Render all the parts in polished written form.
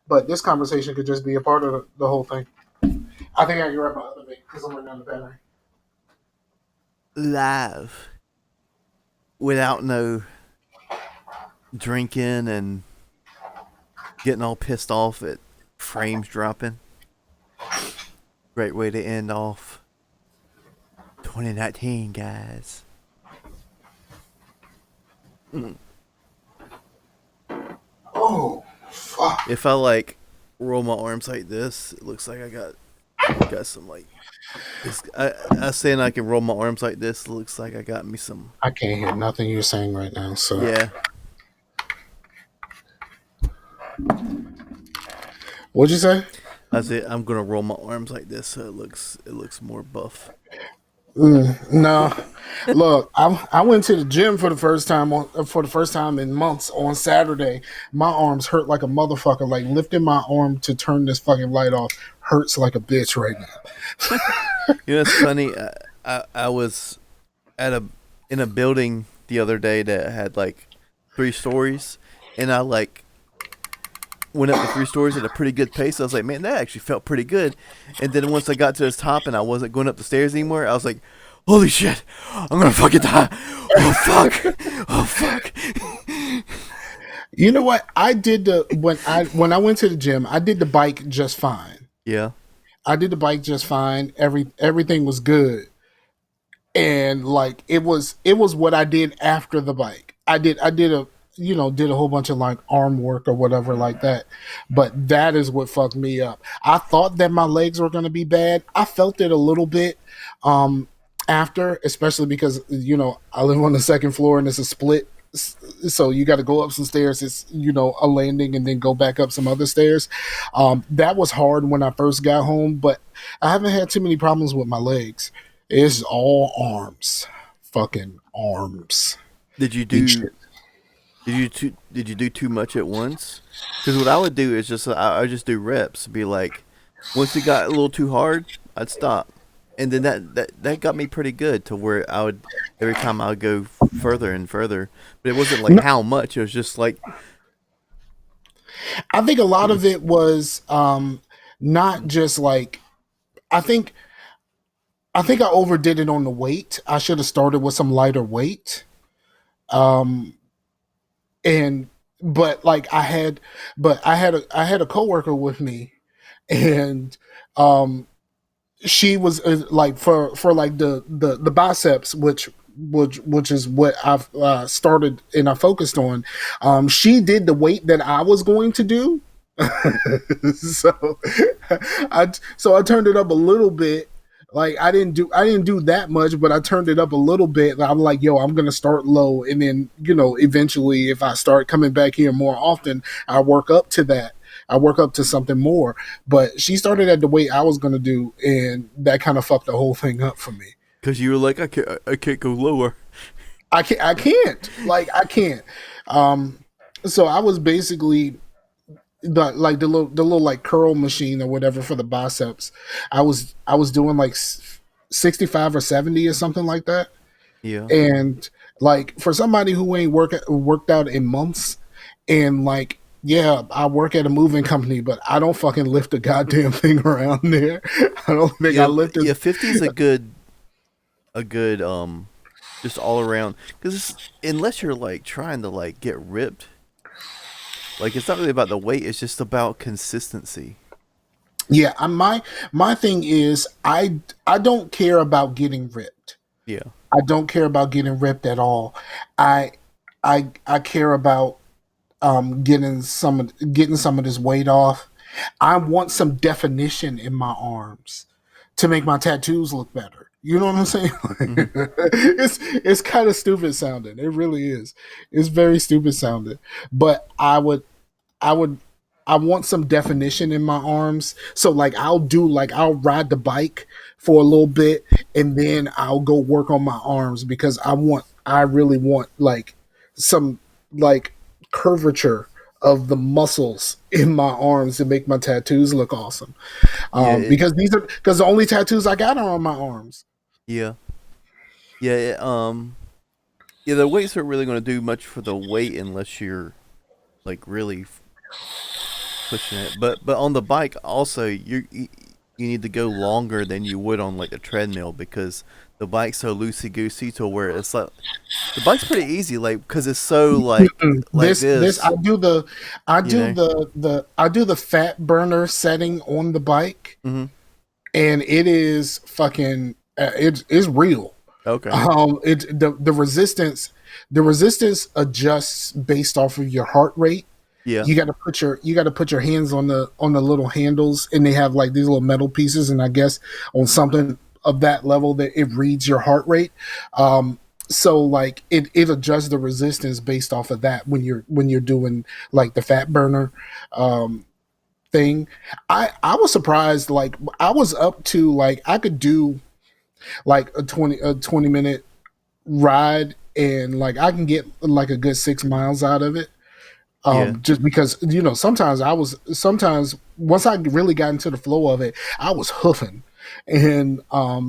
but this conversation could just be a part of the whole thing. I think I can grab my other vape because I'm running out of battery. Live. Without no drinking and getting all pissed off at frames dropping. Great way to end off 2019, guys. Oh, fuck. If I roll my arms like this, it looks like I got some I saying I can roll my arms like this. It looks like I got me some. I can't hear nothing you're saying right now. So yeah. What'd you say? I said I'm gonna roll my arms like this so it looks more buff. No, look, I went to the gym for the first time in months on Saturday. My arms hurt like a motherfucker. Like lifting my arm to turn this fucking light off hurts like a bitch right now. It's funny. I was in a building the other day that had 3 stories, and I went up the 3 stories at a pretty good pace. I was like, man, that actually felt pretty good. And then once I got to the top and I wasn't going up the stairs anymore, I was like, holy shit, I'm gonna fucking die. Oh fuck. Oh fuck. You know what? I did when I went to the gym, I did the bike just fine. Yeah. I did the bike just fine. Everything was good. And it was what I did after the bike. I did a whole bunch of arm work or whatever like that. But that is what fucked me up. I thought that my legs were going to be bad. I felt it a little bit after, especially because, I live on the second floor and it's a split. So you got to go up some stairs. It's, a landing and then go back up some other stairs. That was hard when I first got home, but I haven't had too many problems with my legs. It's all arms. Fucking arms. Did you do too much at once? Because what I would do is I would just do reps. Be like, once it got a little too hard, I'd stop, and then that got me pretty good to where I would every time I would go further and further. But it wasn't how much. It was just I think a lot of it was not just I think I overdid it on the weight. I should have started with some lighter weight. I had a coworker with me, and she was for the biceps, which is what I've started and I focused on. She did the weight that I was going to do, so I turned it up a little bit. I didn't do that much, but I turned it up a little bit. I'm like, yo, I'm gonna start low, and then eventually, if I start coming back here more often, I work up to that. I work up to something more. But she started at the weight I was gonna do, and that kind of fucked the whole thing up for me. Because you were like, I can't go lower. I can't. I can't. So I was basically the little curl machine or whatever for the biceps. I was doing 65 or 70 or something like that. Yeah. And for somebody who ain't worked out in months, and yeah, I work at a moving company, but I don't fucking lift a goddamn thing around there. I don't think I lifted. Yeah, 50 is a good just all around, because unless you're trying to get ripped. It's not really about the weight. It's just about consistency. Yeah, my thing is I don't care about getting ripped. Yeah, I don't care about getting ripped at all. I care about getting some of this weight off. I want some definition in my arms to make my tattoos look better. You know what I'm saying? Mm-hmm. It's kind of stupid sounding. It really is. It's very stupid sounding. But I want some definition in my arms. So I'll ride the bike for a little bit, and then I'll go work on my arms, because I really want some curvature of the muscles in my arms to make my tattoos look awesome. Because the only tattoos I got are on my arms. Yeah. Yeah. Yeah. The weights aren't really going to do much for the weight unless you're really pushing it. But on the bike also you need to go longer than you would on like a treadmill because the bike's so loosey goosey to where it's like the bike's pretty easy like because it's so Mm-mm. like This this, you know. I do the fat burner setting on the bike, Mm-hmm. and it is fucking it's real. Okay. It the resistance adjusts based off of your heart rate. Yeah. You got to put your hands on the little handles, and they have like these little metal pieces, and I guess on something of that level that it reads your heart rate. So like it adjusts the resistance based off of that when you're doing like the fat burner thing. I was surprised, like I was up to like I could do like a 20 minute ride, and like I can get like a good 6 miles out of it. Yeah. Just because sometimes once I really got into the flow of it, I was hoofing, and I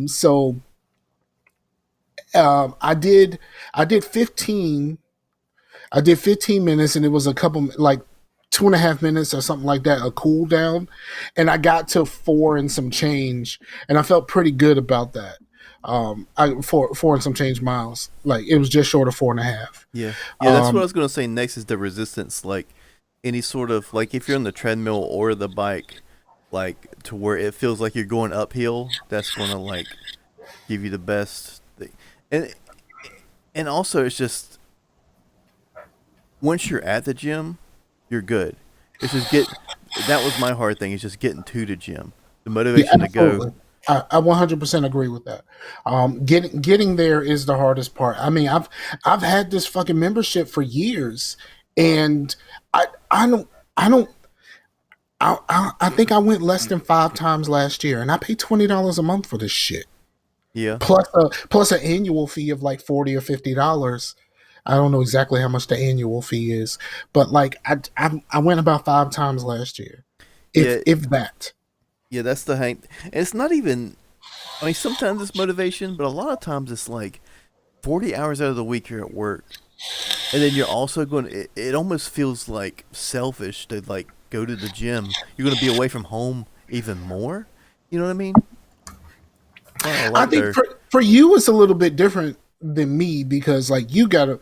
did 15 minutes, and it was a couple like 2.5 minutes or something like that, a cool down, and I got to 4 and some change, and I felt pretty good about that. I 4 and some change miles, like it was just short of 4.5. Yeah. Yeah, that's what I Um, was gonna say next is the resistance, like any sort of like if you're on the treadmill or the bike, like to where it feels like you're going uphill, that's gonna like give you the best thing. And and also it's just once you're at the gym, you're good. It's just get that was my hard thing, is just getting to the gym. The Yeah, motivation to go. absolutely. I 100% agree with that. Getting there is the hardest part. I mean, I've had this fucking membership for years, and I I don't I don't I think I went less than 5 times last year, and I pay $20 a month for this shit, Yeah. plus an annual fee of like $40 or $50. I don't know exactly how much the annual fee is, but like I went about 5 times last year, Yeah. if that. Yeah, that's the hang. And it's not even I mean sometimes it's motivation, but a lot of times it's like 40 hours out of the week you're at work. And then you're also going to, it almost feels like selfish to like go to the gym. You're going to be away from home even more. You know what I mean? Not a I lot think there. for you it's a little bit different than me, because like you got a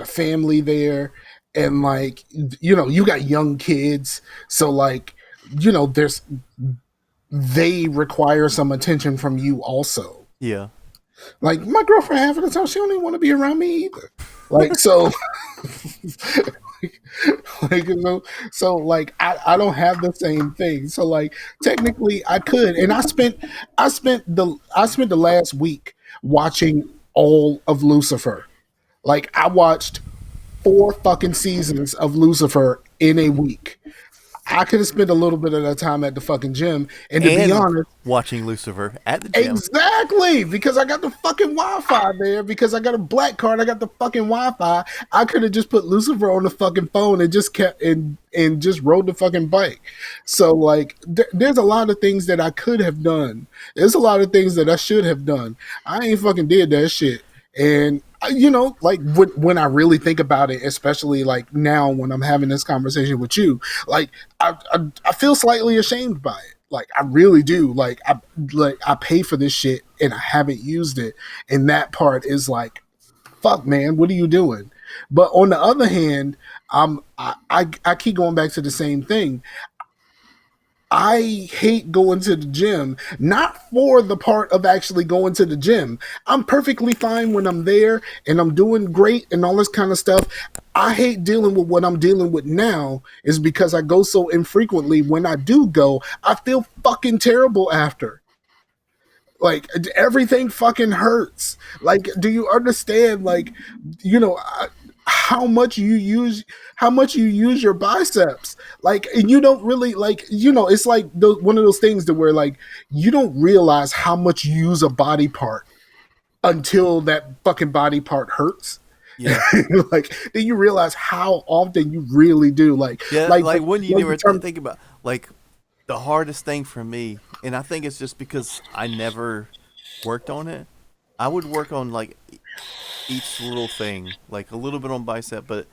family there, and like you got young kids, so like there's they require some attention from you also. Yeah. Like my girlfriend, half of the time she don't even want to be around me either. Like so, like so like I don't have the same thing. So like technically I could, and I spent the last week watching all of Lucifer. Like I watched 4 fucking seasons of Lucifer in a week. I could have spent a little bit of that time at the fucking gym, and to be And honest, watching Lucifer at the gym. exactly, because I got the fucking Wi-Fi there. Because I got a black card, I got the fucking Wi-Fi. I could have just put Lucifer on the fucking phone and just kept and just rode the fucking bike. So like, there's a lot of things that I could have done. There's a lot of things that I should have done. I ain't fucking did that shit. And like when I really think about it, especially like now when I'm having this conversation with you, like I feel slightly ashamed by it. Like I really do. Like I pay for this shit and I haven't used it, and that part is like, fuck, man, what are you doing? But on the other hand, I keep going back to the same thing. I hate going to the gym, not for the part of actually going to the gym. I'm perfectly fine when I'm there and I'm doing great and all this kind of stuff. I hate dealing with what I'm dealing with now, is because I go so infrequently. When I do go, I feel fucking terrible after. Like everything fucking hurts. Like, do you understand? Like, you know, how much you use, your biceps. Like, and you don't really like, it's like one of those things to where like you don't realize how much you use a body part until that fucking body part hurts. Yeah. Like then you realize how often you really do. Yeah, Like like when you like the never term, think about like the hardest thing for me, and I think it's just because I never worked on it. I would work on like each little thing, like a little bit on bicep, but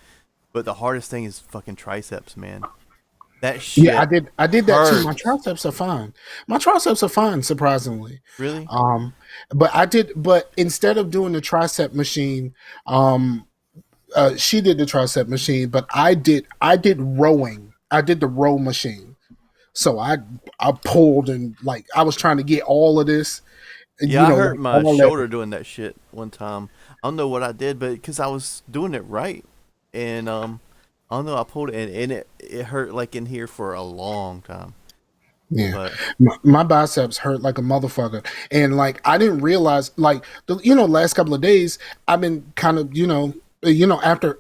the hardest thing is fucking triceps, man. That Yeah, I shit did. I did that too. My hurts. triceps are fine. My triceps are fine, surprisingly. Really? Um, but I did. But instead of doing the tricep machine, um, she did the tricep machine. But I did. I did rowing. I did the row machine. So I pulled and like I was trying to get all of this, Yeah, I hurt like my all that. shoulder doing that shit one time. I don't know what I did, but because I was doing it right, and I don't know, I pulled it and it hurt like in here for a long time. Yeah, But my biceps hurt like a motherfucker, and like I didn't realize, like last couple of days I've been kind of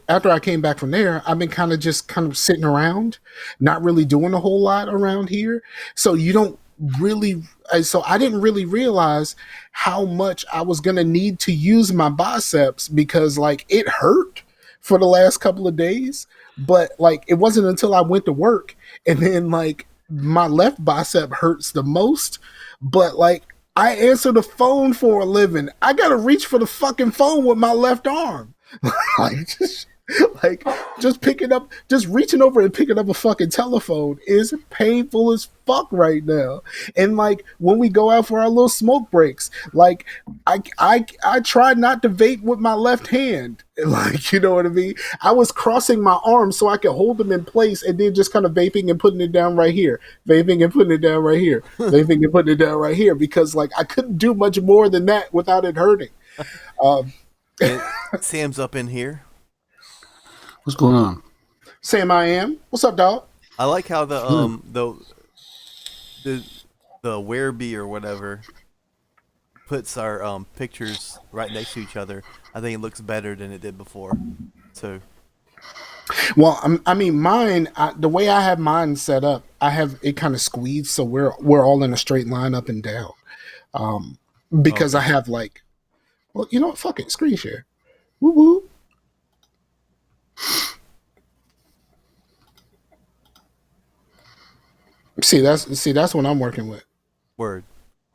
after I came back from there, I've been kind of just kind of sitting around, not really doing a whole lot around here. So you don't really, so I didn't really realize how much I was gonna need to use my biceps because like it hurt for the last couple of days, but like it wasn't until I went to work and then like my left bicep hurts the most, but like I answer the phone for a living. I gotta reach for the fucking phone with my left arm. like just like just picking up, just reaching over and picking up a fucking telephone is painful as fuck right now. And like when we go out for our little smoke breaks, like I try not to vape with my left hand. Like, you know what I mean? I was crossing my arms so I could hold them in place and then just kind of vaping and putting it down right here. Vaping and putting it down right here. Vaping and putting it down right here because like I couldn't do much more than that without it hurting. Um, and Sam's up in here. What's going on? Sam, I am. What's up, dog? I like how the the Werebee or whatever puts our pictures right next to each other. I think it looks better than it did before. So Well, I mean, mine. The way I have mine set up, I have it kind of squeezed, so we're all in a straight line up and down. Because I okay. have like, well, you know what? Fuck it, screen share. Woo woo. See that's what I'm working with. Word.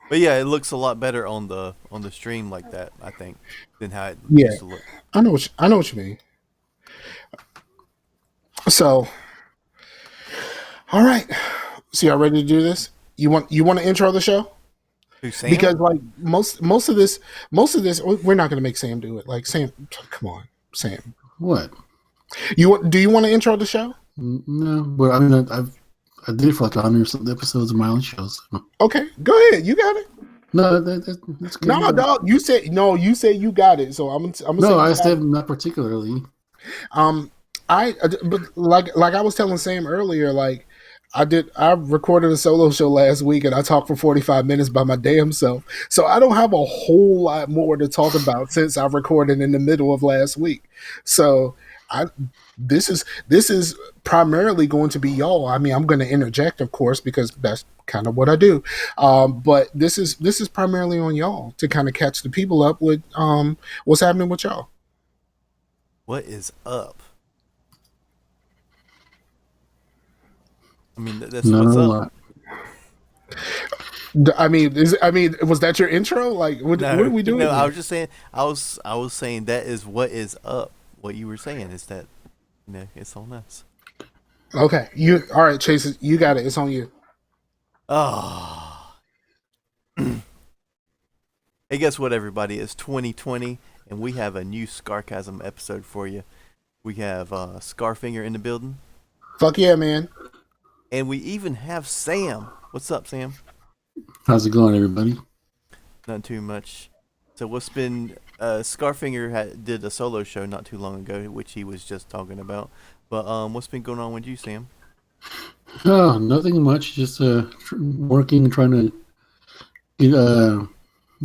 But yeah, it looks a lot better on the stream like that, I think, than how it Yeah, used to look. I know what you mean. So, all right. So y'all ready to do this? You want to intro the show? Who, Sam? Because like most of this we're not going to make Sam do it. Like Sam, come on, Sam. What? Do you want to intro the show? No, but I mean, I did it for like 100 something episodes of my own shows. Okay, go ahead. You got it. No, that's good. No, dog. You said no. You said you got it. So I'm gonna say No, you I got it. said not particularly. Um, but like I was telling Sam earlier, like I recorded a solo show last week and I talked for 45 minutes by my damn self. So I don't have a whole lot more to talk about since I recorded in the middle of last week. So I this is primarily going to be y'all. I mean, I'm going to interject, of course, because that's kind of what I do. But this is primarily on y'all to kind of catch the people up with what's happening with y'all. What is up? I mean, that's Not a what's up. lot. I mean, was that your intro? Like, what are No, we doing? no. I Here? was just saying. I was saying that is what is up. What you were saying is that it's on us. Okay, you all right, Chase? You got it. It's on you. Oh. Hey, guess what, everybody? It's 2020, and we have a new Scarcasm episode for you. We have Scarfinger in the building, Fuck yeah, man. and we even have Sam. What's up, Sam? How's it going, everybody? Not too much. So what's been Scarfinger did a solo show not too long ago, which he was just talking about. But what's been going on with you, Sam? Oh, nothing much. Just working and trying to get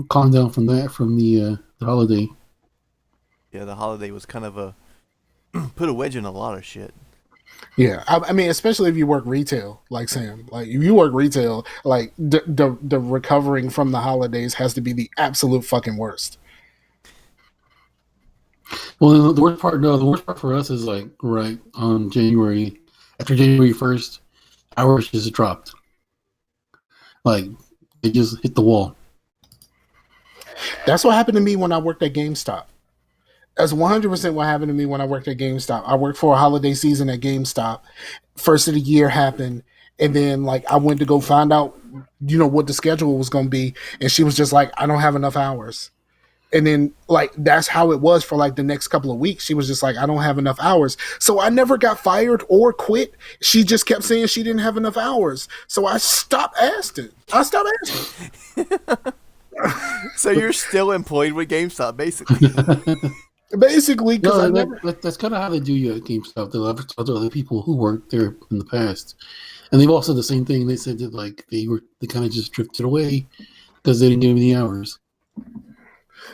calm down from the holiday. Yeah, the holiday was kind of a put a wedge in a lot of shit. Yeah, I mean, especially if you work retail, like Sam. Like, if you work retail, like the recovering from the holidays has to be the absolute fucking worst. Well, the worst part, no, the worst part for us is like right on January, after January 1st, ours just dropped. Like, it just hit the wall. That's what happened to me when I worked at GameStop. That's 100% what happened to me when I worked at GameStop. I worked for a holiday season at GameStop, first of the year happened, and then like I went to go find out, what the schedule was going to be, and she was just like, I don't have enough hours. And then like that's how it was for like the next couple of weeks. She was just like, I don't have enough hours. So I never got fired or quit. She just kept saying she didn't have enough hours. So I stopped asking. So you're still employed with GameStop, basically. Basically, because that's kind of how they do you at GameStop. They'll ever talk to other people who worked there in the past, and they've also said the same thing. They said that like they kind of just drifted away because they didn't give me the hours.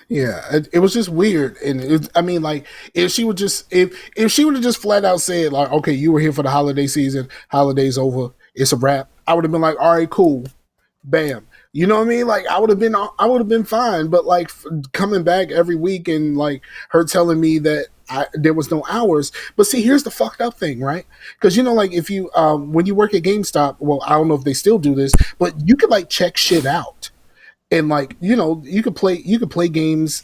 Yeah, it was just weird, and I mean, like, if she would just if she would have just flat out said like, okay, you were here for the holiday season, holiday's over, it's a wrap, I would have been like, all right, cool, bam. You know what I mean? Like I would have been fine. But like coming back every week and like her telling me that there was no hours. But see, here's the fucked up thing, right? Because like if you when you work at GameStop, well, I don't know if they still do this, but you could like check shit out, and like you could play games.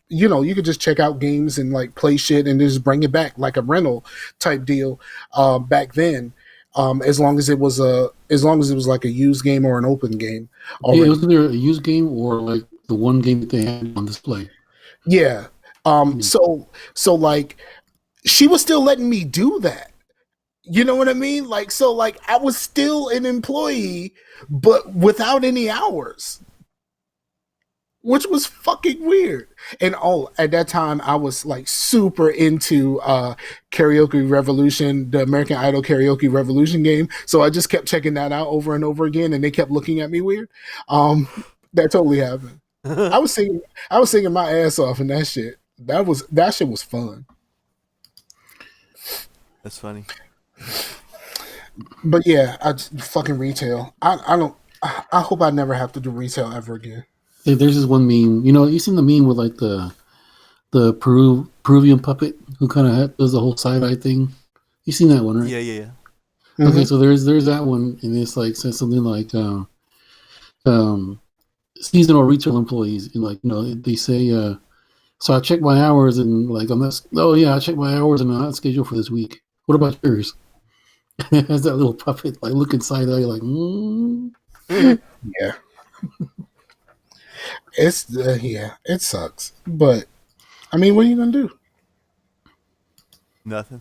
You could just check out games and like play shit and just bring it back like a rental type deal. Back then. As long as it was like a used game or an open game. Yeah, it was either a used game or like the one game that they had on display. Yeah. So like she was still letting me do that. You know what I mean? Like, so like I was still an employee, but without any hours, which was fucking weird. And at that time I was like super into Karaoke Revolution, the American Idol Karaoke Revolution game. So I just kept checking that out over and over again, and they kept looking at me weird. That totally happened. I was singing my ass off, and that shit was fun. That's funny. But yeah, fucking retail. I hope I never have to do retail ever again. There's this one meme. You seen the meme with like the Peruvian puppet who kind of does the whole side eye thing. You seen that one, right? Yeah. Mm-hmm. Okay, so there's that one, and it's like says something like seasonal retail employees, and like they say so I check my hours and like I check my hours and I'm not scheduled for this week. What about yours? It has that little puppet like looking side eye like yeah. It's it sucks, but I mean, what are you gonna do? Nothing.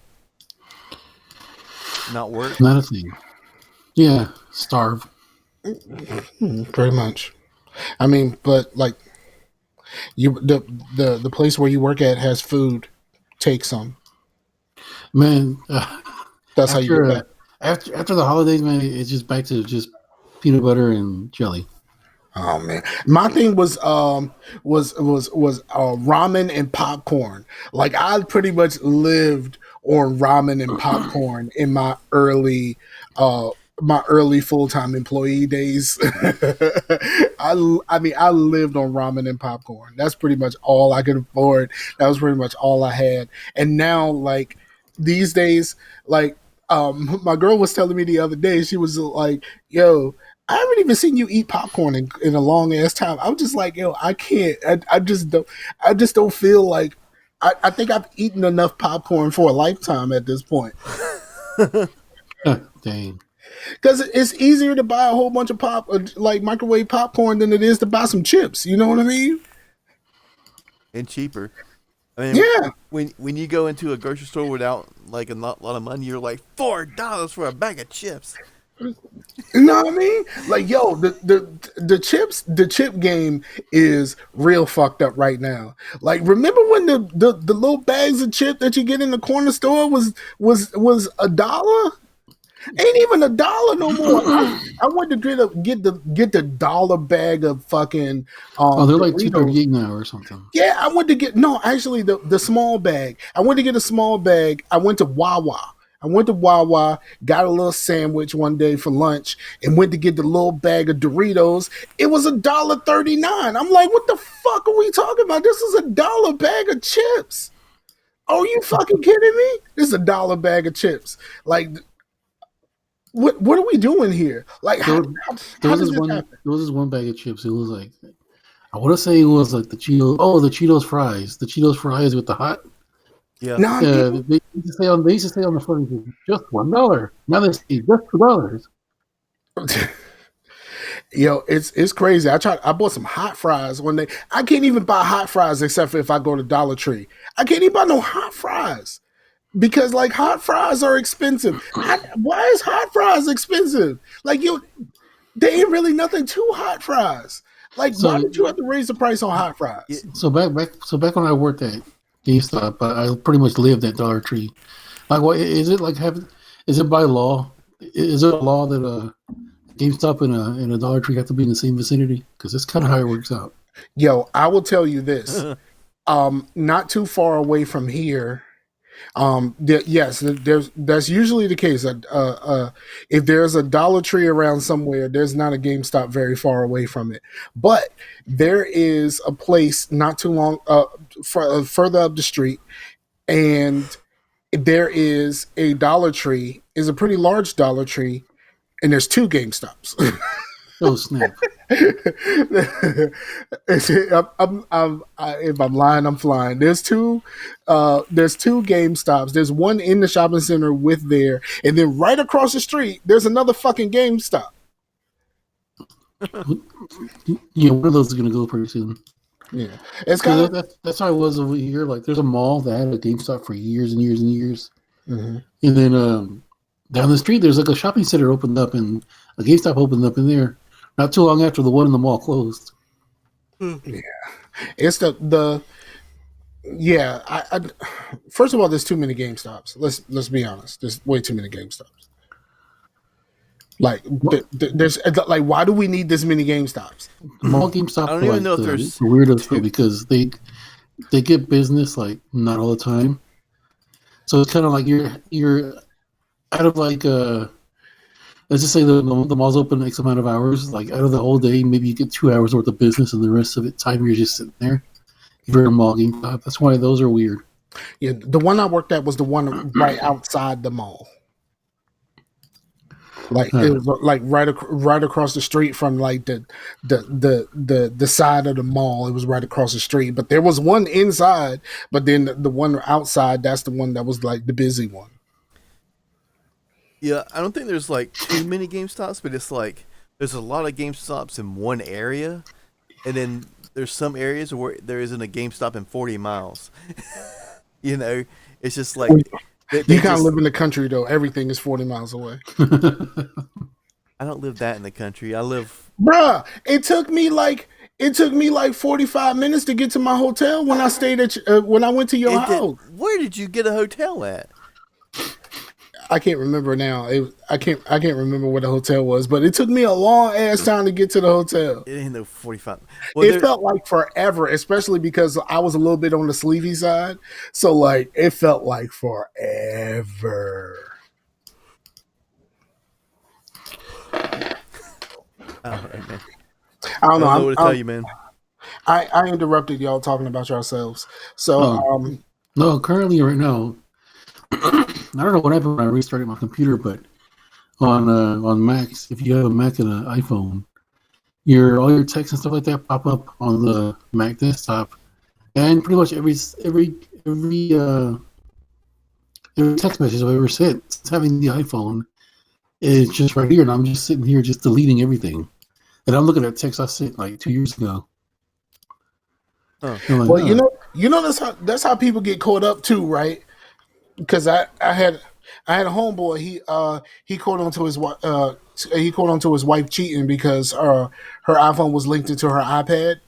Not work. Not a thing. Yeah, starve. Pretty much. I mean, but like the place where you work at has food. Take some. Man, that's how you get back. After the holidays, man, it's just back to just peanut butter and jelly. Oh man, my thing was ramen and popcorn. Like I pretty much lived on ramen and popcorn in my early full-time employee days. I lived on ramen and popcorn. That's pretty much all I could afford. That was pretty much all I had. And now, like these days, like my girl was telling me the other day, she was like, "Yo, I haven't even seen you eat popcorn in a long ass time." I'm just like, yo, I can't. I just don't feel like. I think I've eaten enough popcorn for a lifetime at this point. Dang. Because it's easier to buy a whole bunch of like microwave popcorn than it is to buy some chips. You know what I mean? And cheaper. I mean, yeah. When you go into a grocery store without like a lot of money, you're like $4 for a bag of chips. You know what I mean? Like, yo, the chip game is real fucked up right now. Like, remember when the little bags of chip that you get in the corner store was $1? Ain't even $1 no more. I went to get the dollar bag of fucking. They're like $2.38 now or something. Yeah, I went to get actually the small bag. I went to get a small bag. I went to Wawa. Got a little sandwich one day for lunch, and went to get the little bag of Doritos. It was $1.39. I'm like, what the fuck are we talking about? This is $1 bag of chips. Are you fucking kidding me? This is $1 bag of chips. Like, what are we doing here? Like, how does this happen? There was this one bag of chips. It was like, I want to say it was like the Cheetos. Oh, the Cheetos fries. The Cheetos fries with the hot. Yeah. They They used to say on the phone, just $1. Now they say just $2. Yo, it's crazy. I bought some hot fries one day. I can't even buy hot fries except for if I go to Dollar Tree. I can't even buy no hot fries because like hot fries are expensive. Why is hot fries expensive? Like they ain't really nothing to hot fries. Like why did you have to raise the price on hot fries? So back when I worked at GameStop, I pretty much lived at Dollar Tree. Like, what is it like? Is it by law? Is it a law that GameStop and a Dollar Tree have to be in the same vicinity? Because that's kind of how it works out. Yo, I will tell you this. Not too far away from here. Yes, that's usually the case. If there's a Dollar Tree around somewhere, there's not a GameStop very far away from it. But there is a place not too long further up the street, and there is a Dollar Tree. Is a pretty large Dollar Tree, and there's 2 GameStops. Oh snap! If I'm lying, I'm flying. There's two GameStops. There's one in the shopping center with there, and then right across the street, there's another fucking GameStop. Yeah, one of those is gonna go pretty soon. Yeah, it's kind of that's how it was over here. Like, there's a mall that had a GameStop for years and years and years, mm-hmm. and then down the street there's like a shopping center opened up, and a GameStop opened up in there. Not too long after the one in the mall closed. Yeah, it's the yeah. I first of all, there's too many GameStops. Let's be honest. There's way too many GameStops. Like there's like, why do we need this many GameStops? The mall GameStop. I don't even know if there's the weirdest thing, because they get business like not all the time. So it's kind of like you're out of like let's just say the mall's open X amount of hours. Like, out of the whole day, maybe you get 2 hours worth of business, and the rest of it time you're just sitting there. If you're a mall GameStop, that's why those are weird. Yeah, the one I worked at was the one right outside the mall. Like, it was like right across the street from like the side of the mall. It was right across the street, but there was one inside. But then the one outside, that's the one that was like the busy one. Yeah, I don't think there's like too many GameStops, but it's like there's a lot of GameStops in one area, and then there's some areas where there isn't a GameStop in 40 miles. You know, it's just like you kind of live in the country though. Everything is 40 miles away. I don't live that in the country. I live, bruh. It took me like 45 minutes to get to my hotel when I stayed at when I went to your house. Where did you get a hotel at? I can't remember now. I can't remember what the hotel was, but it took me a long ass time to get to the hotel. It ain't no 45. Well, it felt like forever, especially because I was a little bit on the sleepy side. So like, it felt like forever. All right, man. I don't know what to tell you, man. I interrupted y'all talking about yourselves. So no, currently right now, I don't know what happened when I restarted my computer, but on Macs, if you have a Mac and an iPhone, all your texts and stuff like that pop up on the Mac desktop, and pretty much every text message I've ever sent since having the iPhone is just right here, and I'm just sitting here just deleting everything, and I'm looking at text I sent like 2 years ago. Oh. Like, well, you know that's how people get caught up too, right? Because I had a homeboy. He caught onto his wife cheating because her iPhone was linked into her iPad.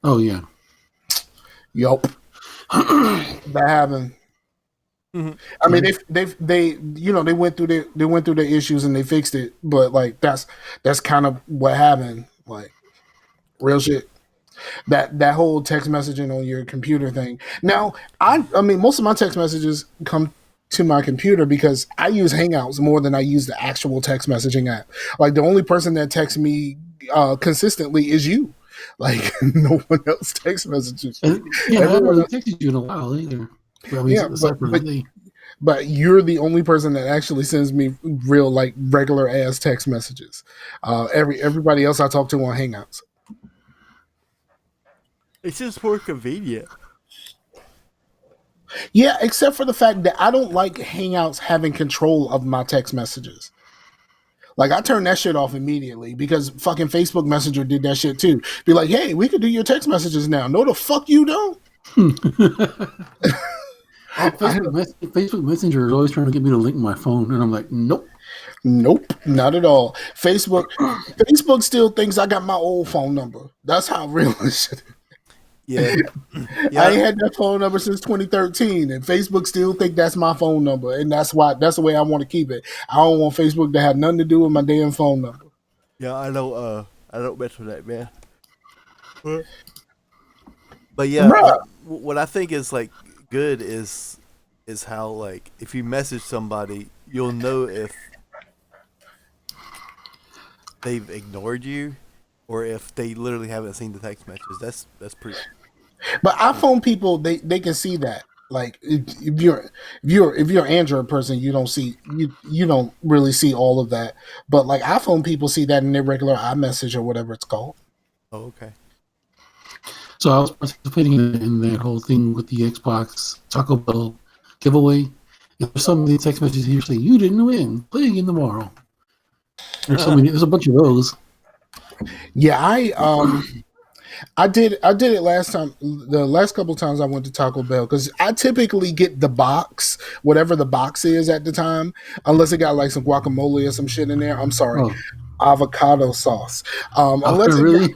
Oh yeah. Yup. That happened. Mm-hmm. I mean, they went through the issues and they fixed it, but like that's kind of what happened. Like, real shit. That whole text messaging on your computer thing. Now, I mean, most of my text messages come to my computer because I use Hangouts more than I use the actual text messaging app. Like, the only person that texts me consistently is you. Like, no one else text messages. Yeah, I haven't really texted you in a while either. I mean, but you're the only person that actually sends me real, like, regular ass text messages. Everybody else I talk to on Hangouts. It's just more convenient. Yeah, except for the fact that I don't like Hangouts having control of my text messages. Like, I turned that shit off immediately because fucking Facebook Messenger did that shit too. Be like, hey, we could do your text messages now. No, the fuck you don't. Facebook Messenger is always trying to get me to link my phone, and I'm like, nope. Nope, not at all. Facebook still thinks I got my old phone number. That's how real this shit is. Yeah. I ain't had that phone number since 2013, and Facebook still think that's my phone number, and that's the way I want to keep it. I don't want Facebook to have nothing to do with my damn phone number. Yeah, I don't mess with that, man. But yeah, what I think is like good is how, like, if you message somebody, you'll know if they've ignored you or if they literally haven't seen the text messages. That's pretty. But iPhone people, they can see that. Like, if you're an Android person, you don't really see all of that. But like iPhone people see that in their regular iMessage or whatever it's called. Oh, okay. So I was participating in that whole thing with the Xbox Taco Bell giveaway. And there's some of the text messages here saying, "You didn't win. Play again tomorrow." There's a bunch of those. Yeah, I did it last time. The last couple of times I went to Taco Bell, because I typically get the box, whatever the box is at the time, unless it got like some guacamole or some shit in there. I'm sorry, avocado sauce. Unless really.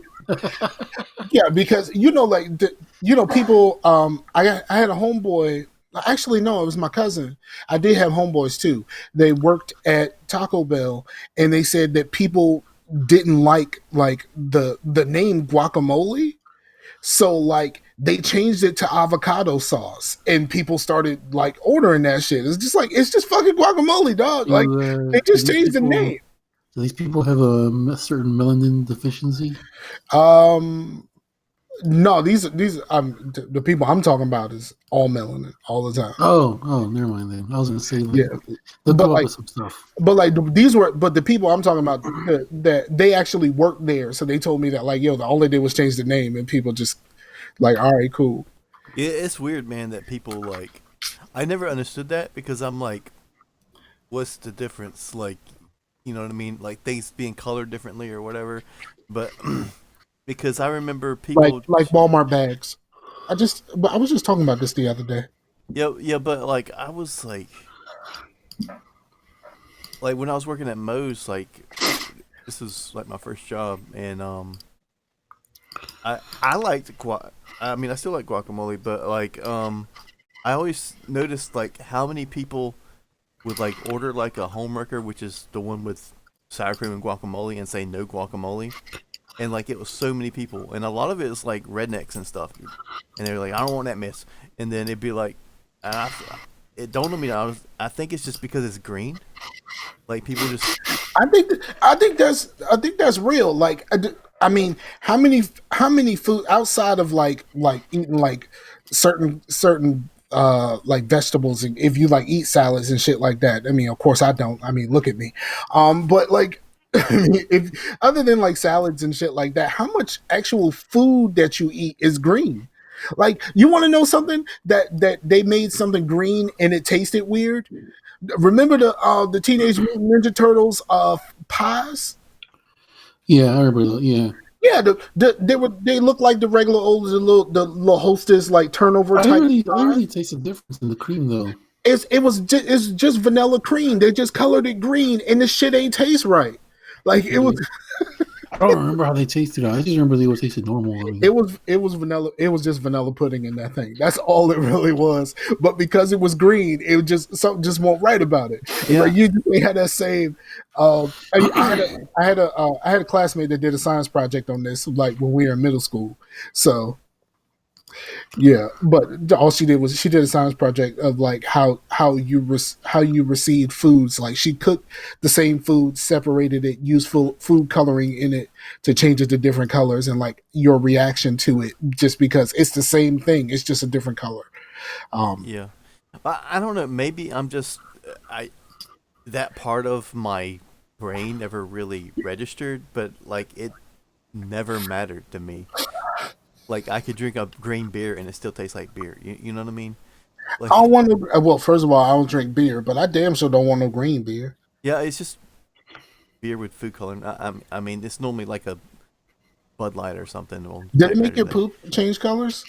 Yeah, because people. I had a homeboy. Actually, no, it was my cousin. I did have homeboys too. They worked at Taco Bell, and they said that people didn't like the name guacamole, so like they changed it to avocado sauce, and people started like ordering that shit. It's just fucking guacamole, dog. Like, they just changed the name. Do these people have a certain melanin deficiency? No, the people I'm talking about is all melanin all the time. Oh, never mind then. I was gonna say, but like some stuff. But like the people I'm talking about, that they actually worked there, so they told me that, like, yo, all they did was change the name, and people just like, all right, cool. Yeah, it's weird, man, that people like. I never understood that, because I'm like, what's the difference? Like, you know what I mean? Like, things being colored differently or whatever, but. Because I remember people like Walmart bags. I was just talking about this the other day. Yeah, but like I was like when I was working at Moe's, like this was like my first job, and I liked I mean, I still like guacamole, but like I always noticed like how many people would like order like a homewrecker, which is the one with sour cream and guacamole, and say no guacamole. And like it was so many people, and a lot of it is like rednecks and stuff, and they're like, I don't want that mess. And then it'd be like, it dawned on me that I think it's just because it's green. Like people just. I think that's real. Like, I mean, how many food outside of like eating like certain like vegetables, if you like eat salads and shit like that. I mean, of course I don't. I mean, look at me. But like. I mean, if other than like salads and shit like that, how much actual food that you eat is green? Like, you want to know something that they made something green and it tasted weird? Remember the Teenage Mutant Ninja Turtles pies? Yeah, I remember. Yeah. Yeah, they look like the regular old the little Hostess like turnover type. I really taste the difference in the cream though. It's just vanilla cream. They just colored it green, and the shit ain't taste right. Like, it was. I don't remember how they tasted. I just remember they tasted normal. I mean. It was vanilla. It was just vanilla pudding in that thing. That's all it really was. But because it was green, it just something just won't right about it. Yeah. Like, they had that same. I had a classmate that did a science project on this, like when we were in middle school. So. Yeah, but all she did was she did a science project of like how you received foods. Like, she cooked the same food, separated it, used food coloring in it to change it to different colors, and like your reaction to it, just because it's the same thing, it's just a different color. Yeah, I don't know. Maybe I'm just that part of my brain never really registered, but like it never mattered to me. Like, I could drink a green beer and it still tastes like beer. You know what I mean? Like, I don't want to. Well, first of all, I don't drink beer, but I damn sure don't want no green beer. yeah, it's just beer with food coloring. I mean, it's normally like a Bud Light or something. Will Did way it make better your than, poop change colors?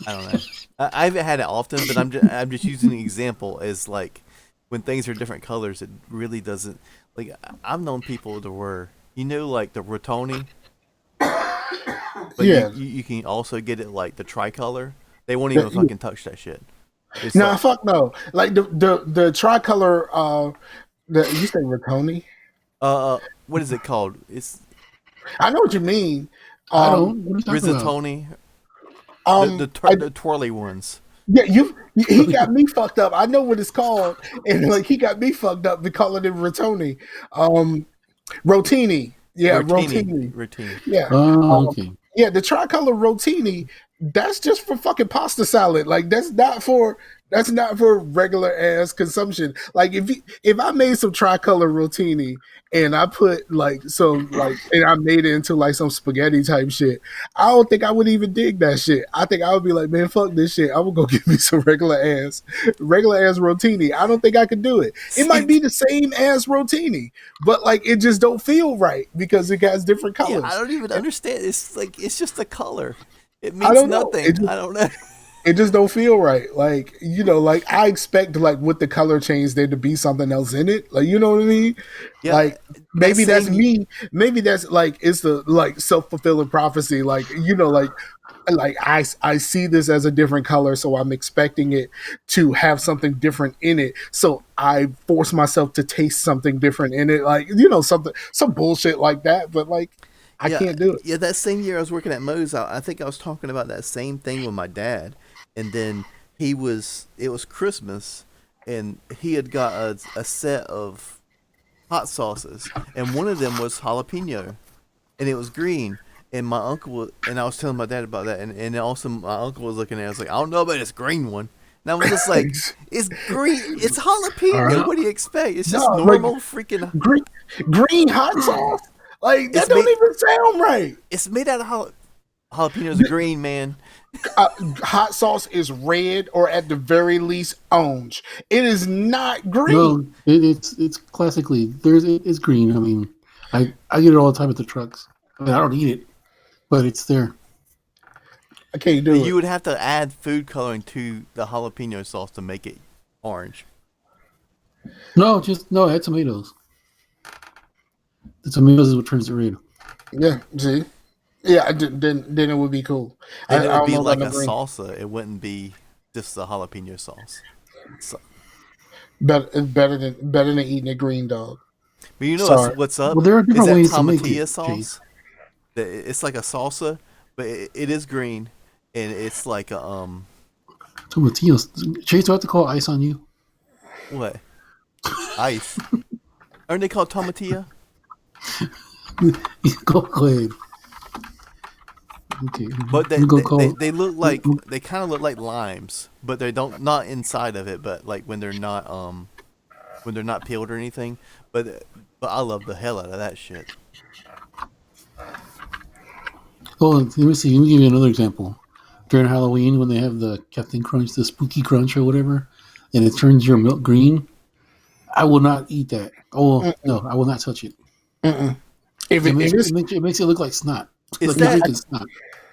I don't know. I haven't had it often, but I'm just using an example as like when things are different colors, it really doesn't. Like I've known people that were, like the Rotoni, but Yeah. you can also get it like the tricolor. They won't even The- fucking touch that shit. It's Nah, like fuck no. Like the tricolor. You say Rotoni? what is it called? It's I know what you mean. I Um, don't. What are you talking about? Rizzatoni, um, I, the twirly ones. yeah, he got me fucked up. I know what it's called, and like he got me fucked up. We calling it Rotoni. Rotini. Yeah, Rotini. Rotini. Yeah. Oh, okay. Yeah, the tricolor rotini, that's just for fucking pasta salad. Like that's not for regular ass consumption. Like if I made some tricolor rotini and I put and I made it into like some spaghetti type shit, I don't think I would even dig that shit. I think I would be like, man, fuck this shit. I'm gonna go get me some regular ass rotini. I don't think I could do it. It might be the same as rotini, but like it just don't feel right because it has different colors. Yeah, I don't even understand. It's like it's just a color. It I means don't know. nothing. I don't know. It just don't feel right. Like, like I expect like with the color change there to be something else in it. Like, you know what I mean? Yeah, Like maybe that that's same- me. Maybe that's like it's the like self-fulfilling prophecy. Like, like I see this as a different color, so I'm expecting it to have something different in it. So I force myself to taste something different in it. Like, some bullshit like that. But like I can't do it. Yeah, that same year I was working at Moe's, I think I was talking about that same thing with my dad, and then it was Christmas, and he had got a set of hot sauces, and one of them was jalapeno, and it was green. And my uncle and I was telling my dad about that, and also my uncle was looking at it. I was like, I don't know about this green one. And I was just like, it's green, it's jalapeno. What do you expect? It's just No, normal like, freaking. green hot sauce. Like that It's don't made- even sound right. It's made out of jalapenos are green, man. Hot sauce is red or at the very least orange. It is not green. No, it's classically it's green. I mean, I get it all the time at the trucks. I mean, I don't eat it, but it's there. I can't do You it. would have to add food coloring to the jalapeno sauce to make it orange. No, add tomatoes. The tomatoes is what turns it red. Yeah, see, yeah, then it would be cool. And it I would don't be know like about a the green. salsa. It wouldn't be just the jalapeno sauce. So, Better than eating a green dog. but you know Sorry. what's up? Well, there are Is different that ways to make tomatillo it, sauce? It's like a salsa, but it is green, and it's like a Tomatillos. Chase, do I have to call ice on you? what? Ice. Aren't they called tomatilla? Go ahead. Okay. But You go call. they look like they kind of look like limes, but they don't not inside of it. But like when they're not peeled or anything. But I love the hell out of that shit. Oh, let me see. Let me give you another example. During Halloween, when they have the Captain Crunch, the Spooky Crunch or whatever, and it turns your milk green, I will not eat that. Oh, no, I will not touch it. If It it's makes it look like snot. Is Like that- you're drinking snot.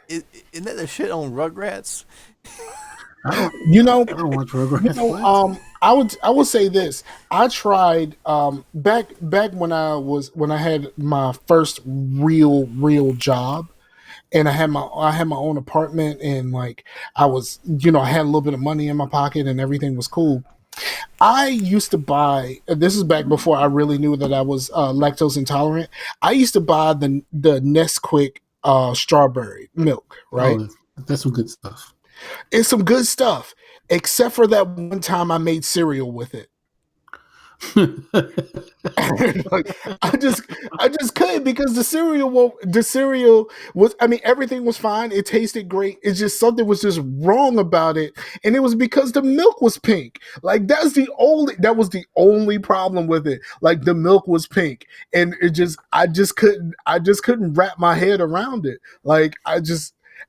Isn't that the shit on Rugrats? I don't watch Rugrats. I would say this. I tried back when I had my first real job, and I had my own apartment, and like I was, I had a little bit of money in my pocket, and everything was cool. I used to buy. This is back before I really knew that I was lactose intolerant. I used to buy the Nesquik strawberry milk, right? Oh, that's some good stuff. It's some good stuff, except for that one time I made cereal with it. Like, I just couldn't because the cereal was, I mean, everything was fine. It tasted great. It's just something was just wrong about it. And it was because the milk was pink. Like that was the only problem with it. Like the milk was pink, and I just couldn't wrap my head around it. Like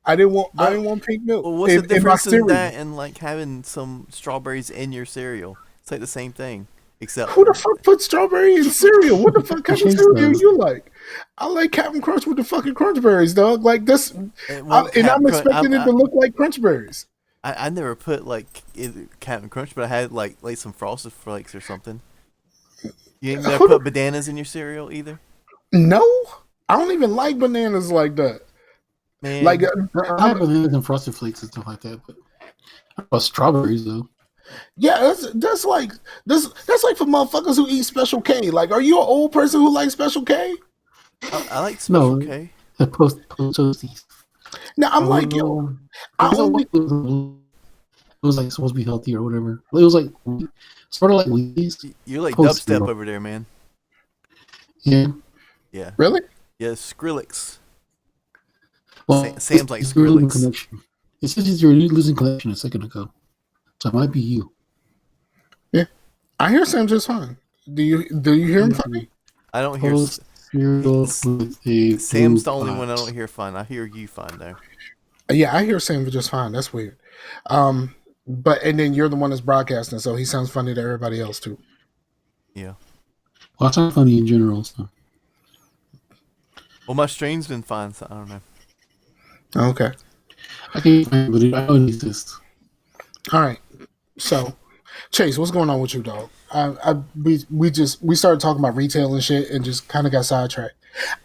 I didn't Bro, want pink milk well, what's the in my difference in cereal. that and like having some strawberries in your cereal? It's like the same thing, except Who the fuck put strawberry in cereal? What the fuck kind of Chase cereal does. you like? I like Captain Crunch with the fucking crunch berries, dog. Like this, it and won't Captain I'm Crunch. expecting it to look like crunch berries. I never put like Captain Crunch, but I had like some Frosted Flakes or something. You ain't never put bananas in your cereal either, No, I don't even like bananas like that. man. Like, I have bananas and Frosted Flakes and stuff like that, but how about strawberries though? yeah, that's like that's like for motherfuckers who eat Special K. Like, are you an old person who likes Special K? I like Special No, K. the post toasties. Now I'm like, yo, I It only was like supposed to be healthy or whatever. It was like sort of like Wheaties. You're like Post dubstep cereal. over there, man. Yeah. Yeah, really. yeah. Skrillex. Well, Sam's like it's losing Skrillex. connection. It says you're losing connection a second ago, so it might be you. Yeah, I hear Sam just fine. Do you hear him funny? I don't hear. Post cereal with a Sam's the blue only one I box. don't hear fine. I hear you fine though. Yeah, I hear Sam just fine. That's weird. But and then you're the one that's broadcasting, so he sounds funny to everybody else too. Yeah. Well, it's not funny in general. So. Well, my stream's been fine, so I don't know. Okay. I can't find it, but I know it exists. All right. So, Chase, what's going on with you, dog? We started talking about retail and shit, and just kind of got sidetracked.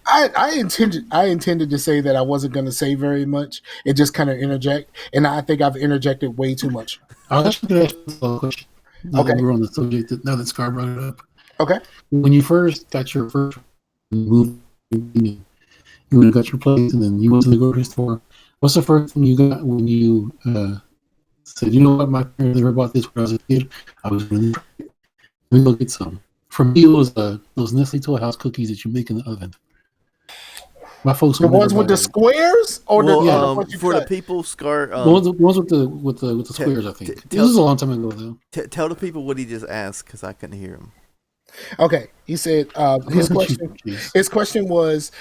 I intended to say that I wasn't going to say very much and just kind of interject, and I think I've interjected way too much. I was actually going to ask a question. Now Okay. that we're on the subject, now that Scar brought it up. Okay. When you first got your first move, you went and got your place, and then you went to the grocery store. What's the first thing you got when you said, "You know what? My parents never bought this when I was a kid. I was really let me go get some." For me, it was those Nestle Toy House cookies that you make in the oven. My folks The would never ones with buy the them. squares or Well, the ones you for the cut? people, Scar, The ones with the squares, I think. This was a long time ago, though. tell the people what he just asked because I couldn't hear him. Okay, he said his question was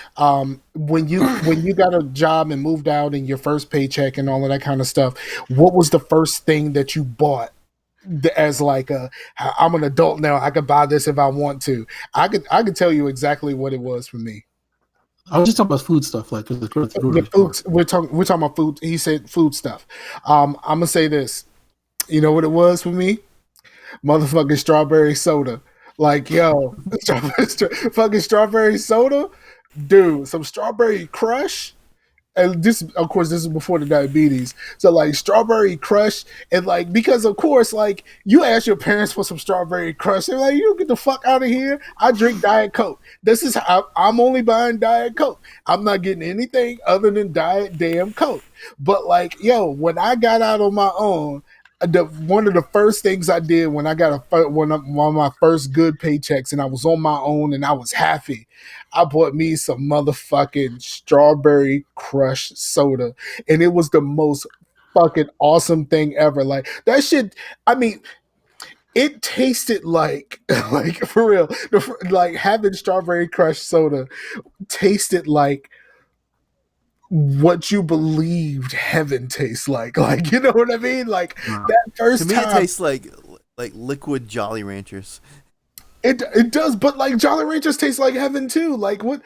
when you got a job and moved out and your first paycheck and all of that kind of stuff, what was the first thing that you bought as like I'm an adult now, I can buy this if I want to? I could tell you exactly what it was for me. I was just talking about food stuff, like the grocery store. We're talking about food. He said food stuff. I'm gonna say this. You know what it was for me? Motherfucking strawberry soda. Like, yo, fucking strawberry soda, dude. Some strawberry crush, and this, of course, this is before the diabetes. So, like, strawberry crush, and like, because of course, like, you ask your parents for some strawberry crush, they're like, you get the fuck out of here. I drink Diet Coke. This is how I'm only buying Diet Coke. I'm not getting anything other than Diet damn Coke. But like, yo, when I got out on my own, one of the first things I did when I got one of my first good paychecks and I was on my own and I was happy, I bought me some motherfucking strawberry crush soda, and it was the most fucking awesome thing ever. Like that shit. I mean, it tasted like like for real. Like having strawberry crush soda tasted like what you believed heaven tastes like. Like, you know what I mean? Like that first To me, time, it tastes like liquid Jolly Ranchers. it does, but like Jolly Ranchers taste like heaven too. Like what?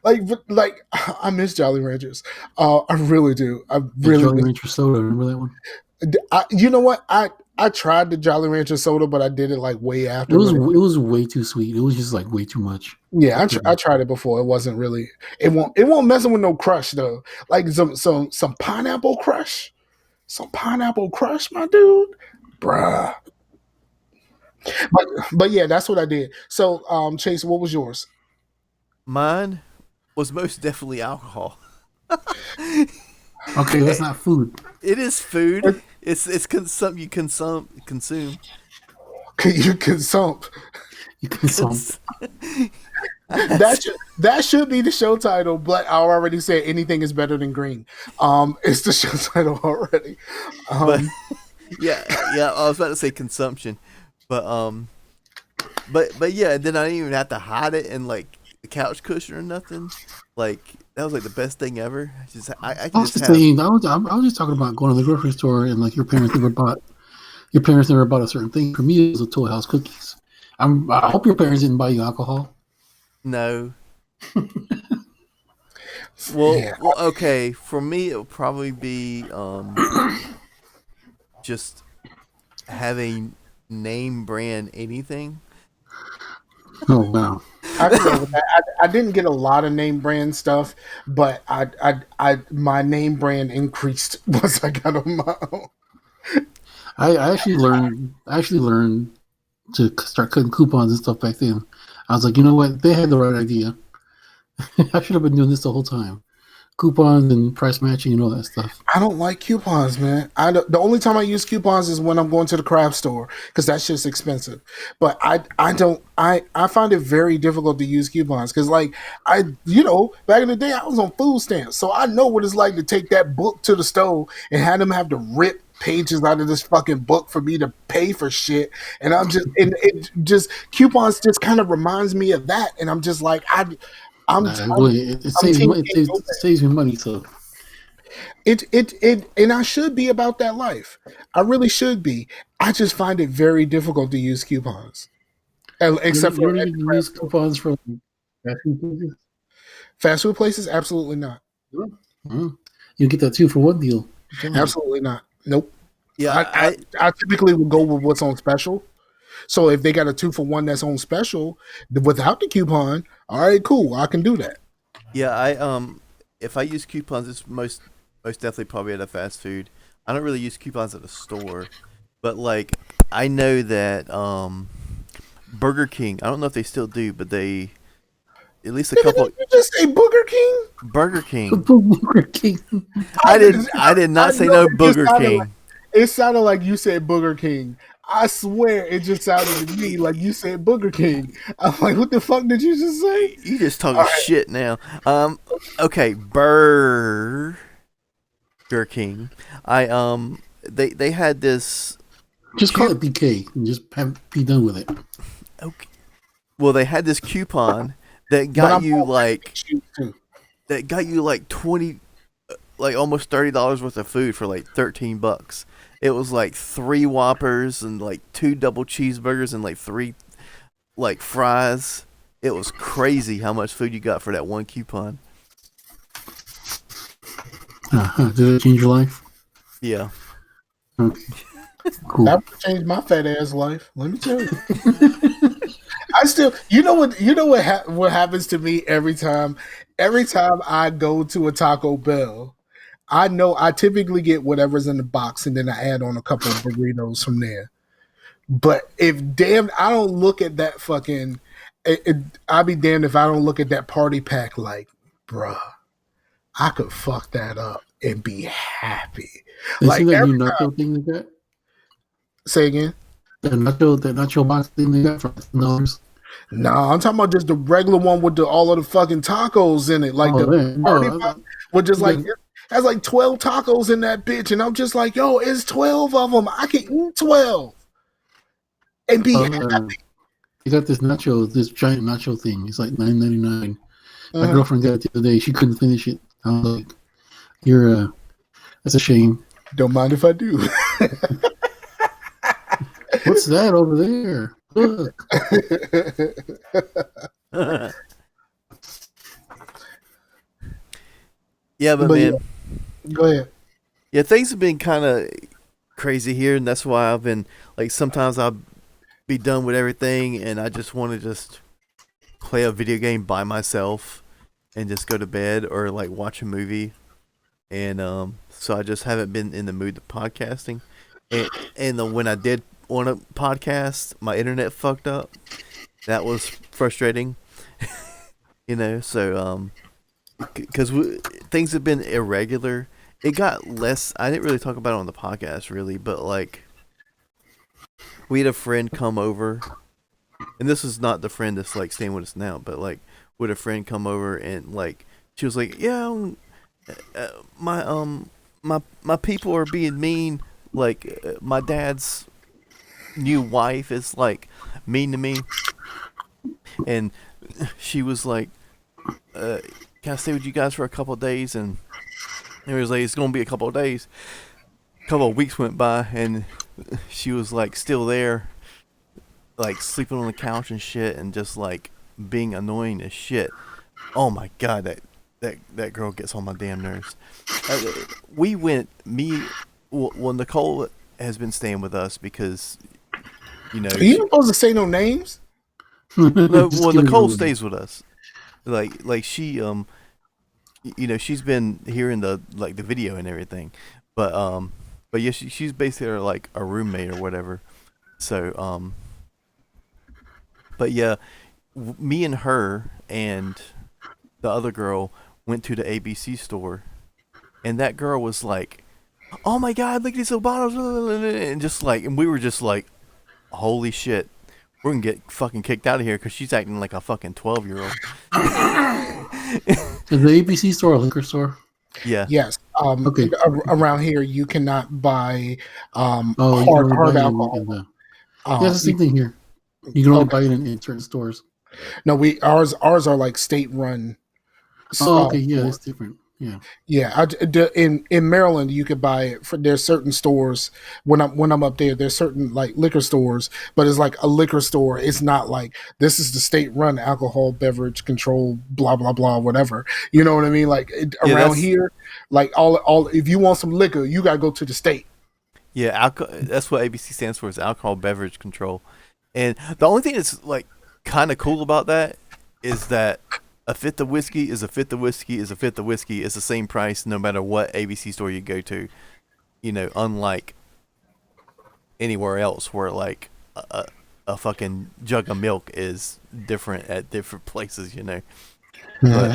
Like I miss Jolly Ranchers. I really do. I really Jolly miss. Rancher soda. Remember that one? You know what? I tried the Jolly Rancher soda, but I did it like way after. It was way too sweet. It was just like way too much. Yeah, I tried it before. It wasn't really. It won't messing with no crush though. Like some pineapple crush, my dude, bruh. But yeah, that's what I did. So, Chase, what was yours? Mine was most definitely alcohol. Okay, that's not food. It is food. It's something you consume. You consume. You consume. That should be the show title, but I already said anything is better than green. It's the show title already. But yeah, I was about to say consumption, but yeah, then I didn't even have to hide it and like the couch cushion or nothing. Like that was like the best thing ever. I I could was just just have. saying, I was just talking about going to the grocery store and like your parents never bought a certain thing. For me, it was the Toll House cookies. I hope your parents didn't buy you alcohol. No. Yeah. Well, okay. For me, it would probably be just having name brand anything. Oh wow! I can go with that. I didn't get a lot of name brand stuff, but my name brand increased once I got on my own. I actually learned to start cutting coupons and stuff back then. I was like, you know what? They had the right idea. I should have been doing this the whole time. Coupons and price matching and all that stuff. I don't like coupons, man. The only time I use coupons is when I'm going to the craft store because that's just expensive. But I find it very difficult to use coupons because like back in the day I was on food stamps, so I know what it's like to take that book to the store and have them have to rip pages out of this fucking book for me to pay for shit. And I'm just and it just coupons just kind of reminds me of that, and I'm just like I'm It I'm saves team money. It saves me money. So it and I should be about that life. I really should be. I just find it very difficult to use coupons, except you for don't at even the craft use store. coupons for fast food places? Fast food places. Absolutely not. You get that 2-for-1 deal. I'm telling you. Absolutely not. Nope. Yeah, I typically would go with what's on special. So if they got a 2-for-1 that's on special without the coupon, all right, cool. I can do that. if I use coupons, it's most definitely probably at a fast food. I don't really use coupons at a store, but like I know that Burger King. I don't know if they still do, but they at least a Nigga, couple. did you just say Burger King? Burger King. Burger King. I did not say know no it just Burger sounded King. like- it sounded like you said Booger King. I swear it just sounded to me like you said Booger King. I'm like, what the fuck did you just say? You just talking All right. shit now. Okay, Burger King. They had this. Just call it BK and just be done with it. Okay. Well, they had this coupon that But got I'm you all like shoot too. 20, like almost $30 worth of food for like $13. It was like 3 Whoppers and like 2 double cheeseburgers and like 3 like fries. It was crazy how much food you got for that one coupon. Did it change your life? Yeah. Okay. Cool. That would change my fat ass life. Let me tell you. I still, what happens to me every time I go to a Taco Bell. I know I typically get whatever's in the box and then I add on a couple of burritos from there. But I don't look at that fucking. I'll be damned if I don't look at that party pack like, bruh, I could fuck that up and be happy. They Like see that new every nacho time. thing they got? Say again. That nacho box thing they got for $10. No, I'm talking about just the regular one with all of the fucking tacos in it. Like the Man. party No, pack with just like it has like 12 tacos in that bitch, and I'm just like, yo, it's 12 of them. I can eat 12 and be happy. You got this giant nacho thing. It's like $9.99. My Uh-huh. girlfriend got it the other day. She couldn't finish it. I was like, that's a shame. Don't mind if I do. What's that over there? Look. Yeah, but But man, Go ahead. yeah, things have been kind of crazy here, and that's why I've been like sometimes I'll be done with everything, and I just want to just play a video game by myself and just go to bed or like watch a movie, and so I just haven't been in the mood to podcasting, and when I did want to podcast, my internet fucked up. That was frustrating, So because things have been irregular. It got less. I didn't really talk about it on the podcast, really, but like we had a friend come over, and this is not the friend that's like staying with us now, but like we had a friend come over, and like she was like, "Yeah, my people are being mean. Like my dad's new wife is like mean to me," and she was like, "Can I stay with you guys for a couple of days?" And it was like, "It's gonna be a couple of days." A couple of weeks went by, and she was like still there, like sleeping on the couch and shit, and just like being annoying as shit. Oh my god, that girl gets on my damn nerves. We went, well, Nicole has been staying with us because, Are you supposed to say no names? No, Just well, give me Nicole a- stays with us. Like she, she's been here in the video and everything, but yeah, she's basically like a roommate or whatever. So, but yeah, me and her and the other girl went to the ABC store, and that girl was like, "Oh my god, look at these bottles," and just like, and we were just like, "Holy shit, we're gonna get fucking kicked out of here," because she's acting like a fucking 12-year-old. Is the ABC store a liquor store? Yeah. Yes. Okay. Around here, you cannot buy Oh, you can hard only buy it alcohol. in the. Yeah, it's the same thing here. You can only buy it in certain stores. No, ours are like state run. Oh, okay, yeah, it's different. Yeah. Yeah, in Maryland, you could buy it for. There's certain stores when I'm up there. There's certain like liquor stores, but it's like a liquor store. It's not like this is the state run alcohol beverage control blah blah blah whatever. You know what I mean? Like around here, like all if you want some liquor, you gotta go to the state. Yeah, that's what ABC stands for, is alcohol beverage control. And the only thing that's like kind of cool about that is that a fifth of whiskey is a fifth of whiskey is a fifth of whiskey. It's the same price no matter what ABC store you go to. Unlike anywhere else where like a fucking jug of milk is different at different places. Yeah,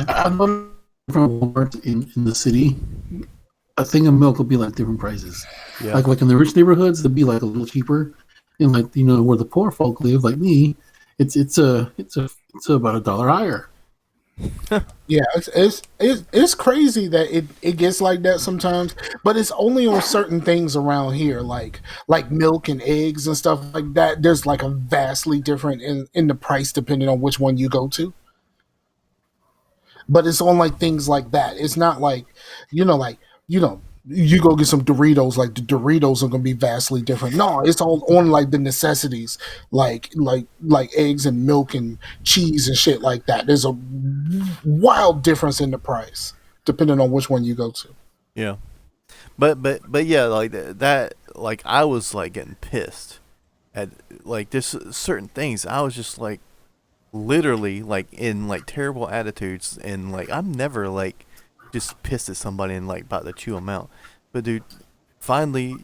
I've noticed from Walmart in the city, a thing of milk will be like different prices. Yeah. Like in the rich neighborhoods, it'll be like a little cheaper, and like where the poor folk live, like me, it's about $1 higher. Yeah, it's crazy that it gets like that sometimes, but it's only on certain things around here, like milk and eggs and stuff like that. There's like a vastly different in the price depending on which one you go to. But it's on like things like that. It's not like you go get some Doritos, like the Doritos are gonna be vastly different. No, it's all on like the necessities, like eggs and milk and cheese and shit like that. There's a wild difference in the price depending on which one you go to. Yeah. But yeah, like that, like I was like getting pissed at like there's certain things. I was just like literally like in like terrible attitudes, and like I'm never like just pissed at somebody and like about to chew them out. But dude, finally,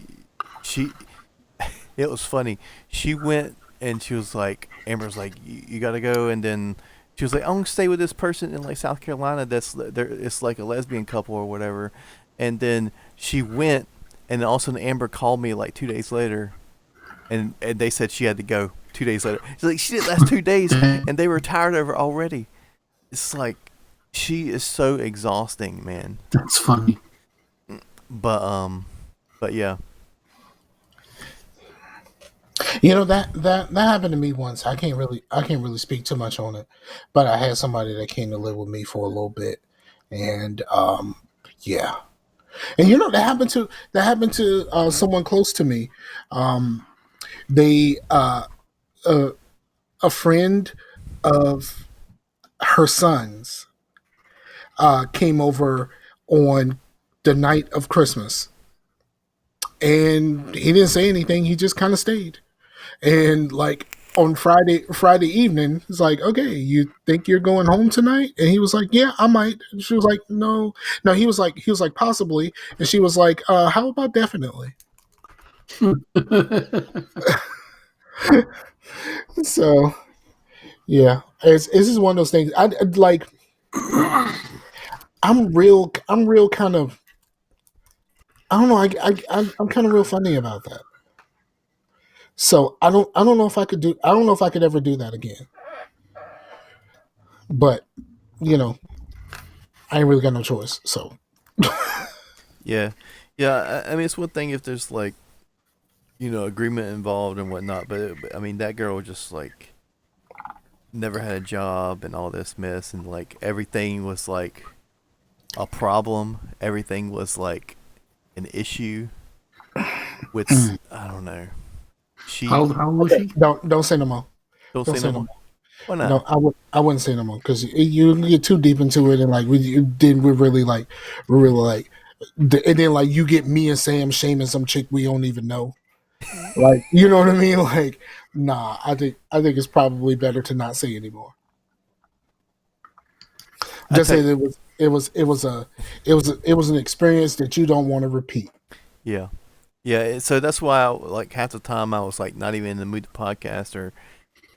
it was funny. She went and she was like, Amber's like, you gotta go, and then she was like, I'm gonna stay with this person in like South Carolina. It's like a lesbian couple or whatever. And then she went, and then all of a sudden Amber called me like 2 days later, and they said she had to go 2 days later. She's like, she didn't last 2 days, and they were tired of her already. It's like, she is so exhausting, man. That's funny. But yeah. That happened to me once. I can't really speak too much on it, but I had somebody that came to live with me for a little bit, and yeah, and that happened to someone close to me. They a friend of her son's came over on the night of Christmas, and he didn't say anything. He just kind of stayed. And like on Friday evening, it's like, okay, you think you're going home tonight? And he was like, yeah, I might. And she was like, no. He was like, possibly. And she was like, how about definitely? So yeah, it's just one of those things. I like. I'm real kind of. I don't know. I'm kind of real funny about that. So I don't know if I could do. I don't know if I could ever do that again. But I ain't really got no choice. So Yeah. I mean, it's one thing if there's like, agreement involved and whatnot. But I mean, that girl just like, never had a job and all this mess, and like everything was like a problem. Everything was like an issue. With I don't know. She How old was Okay, she? don't say no more. don't Don't say no say no more. more. Why No, not? I wouldn't say no more because you get too deep into it and like we're really like and then like you get me and Sam shaming some chick we don't even know. Like you know what I mean? Like nah, I think it's probably better to not say anymore. I Just say take that it was an experience that you don't want to repeat. yeah. Yeah, so that's why like half the time I was like not even in the mood to podcast or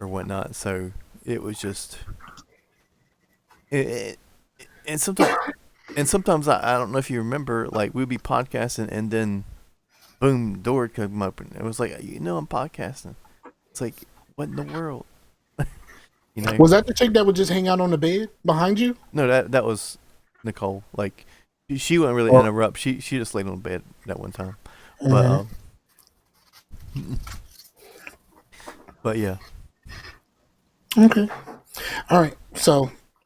whatnot. So it was just it, and sometimes I don't know if you remember, like we'd be podcasting and then boom, door would come open. It was like I'm podcasting. It's like what in the world, you know? Was that the chick that would just hang out on the bed behind you? No, that was Nicole. Like she wouldn't really Or interrupt. She just laid on the bed that one time, but Mhm. but yeah. Okay. All right.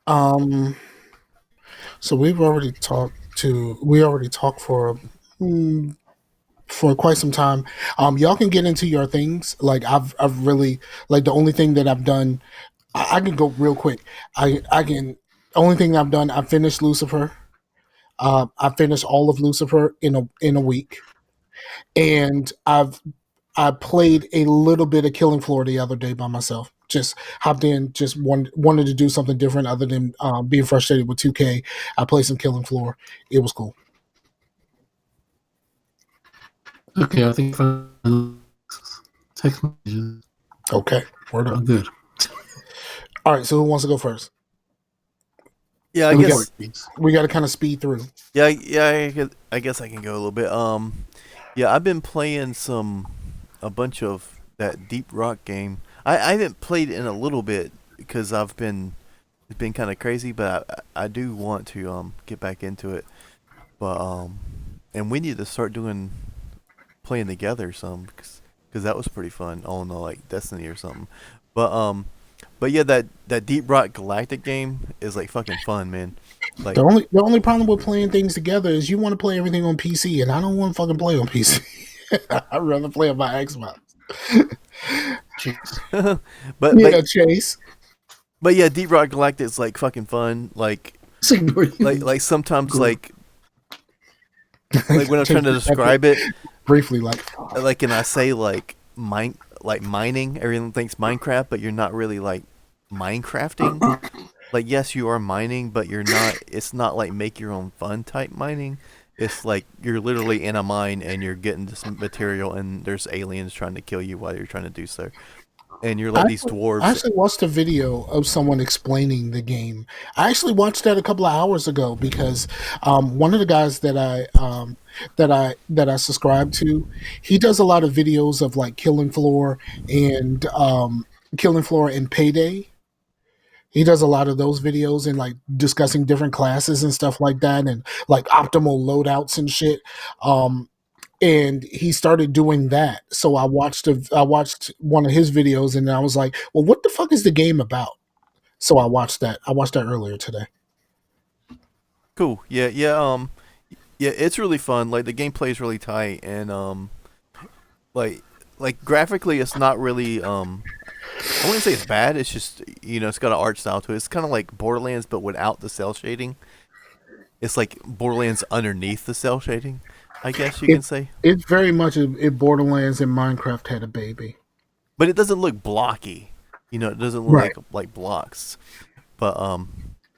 Um so we already talked for quite some time. Y'all can get into your things. Like I've really like the only thing that I've done. I can go real quick. I can. Only thing I've done. I finished Lucifer. I finished all of Lucifer in a week, and I played a little bit of Killing Floor the other day by myself. Just hopped in, just wanted to do something different other than being frustrated with 2K. I played some Killing Floor. It was cool. Okay, I think text messages. Okay, word I'm up. good. All right, so who wants to go first? Yeah, I We guess. We got to kind of speed through. I guess I can go a little bit. Yeah, I've been playing a bunch of that Deep Rock game. I haven't played in a little bit because it's been kind of crazy, but I do want to get back into it. But and we need to start playing together some because that was pretty fun on like Destiny or something. But but yeah, that Deep Rock Galactic game is like fucking fun, man. Like The only problem with playing things together is you want to play everything on PC, and I don't want to fucking play on PC. I'd rather play on my Xbox. Jeez. but Yeah, Chase. but yeah, Deep Rock Galactic is like fucking fun. Like sometimes Cool. like when I'm trying to describe it, briefly, like and I say like mining, everyone thinks Minecraft, but you're not really like Minecrafting. Like yes, you are mining, but you're not. It's not like make your own fun type mining. It's like you're literally in a mine and you're getting this material, and there's aliens trying to kill you while you're trying to do so. And you're like these I dwarves. actually watched a video of someone explaining the game. I actually watched that a couple of hours ago because one of the guys that I subscribe to, he does a lot of videos of like Killing Floor and Payday. He does a lot of those videos and like discussing different classes and stuff like that, and like optimal loadouts and shit. And he started doing that. So I watched one of his videos, and I was like, "Well, what the fuck is the game about?" So I watched that. I watched that earlier today. Cool. Yeah. It's really fun. Like the gameplay is really tight, and like graphically, it's not really I wouldn't say it's bad. It's just it's got an art style to it. It's kind of like Borderlands, but without the cell shading. It's like Borderlands underneath the cell shading, I guess you It can say. it's very much if Borderlands and Minecraft had a baby. But it doesn't look blocky. It doesn't look Right. like blocks. But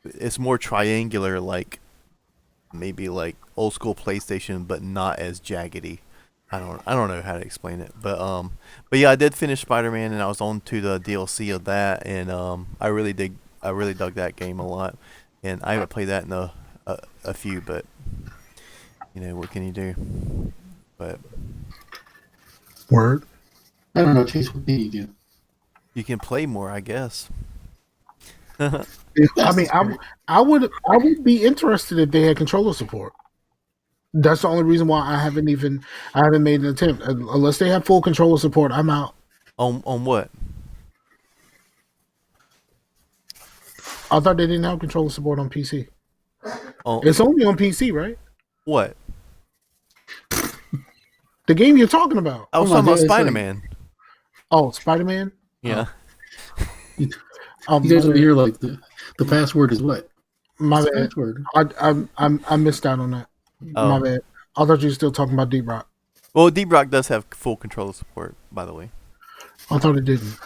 it's more triangular, like maybe like old school PlayStation, but not as jaggedy. I don't know how to explain it, but yeah, I did finish Spider-Man, and I was on to the DLC of that, and I really dug that game a lot, and I haven't played that in a few, but what can you do? But Word. I don't know, Chase. What do you do? you can play more, I guess. I mean, I would be interested if they had controller support. That's the only reason why I haven't made an attempt. Unless they have full controller support, I'm out. On what? I thought they didn't have controller support on PC. Oh, It's only on PC, right? what? The game you're talking about. I was talking about Spider-Man. Spider-Man? Yeah. You guys over here like the password is what? My What's the bad. password? I missed out on that. Oh. My bad. I thought you were still talking about Deep Rock. Well, Deep Rock does have full controller support, by the way. I thought it didn't.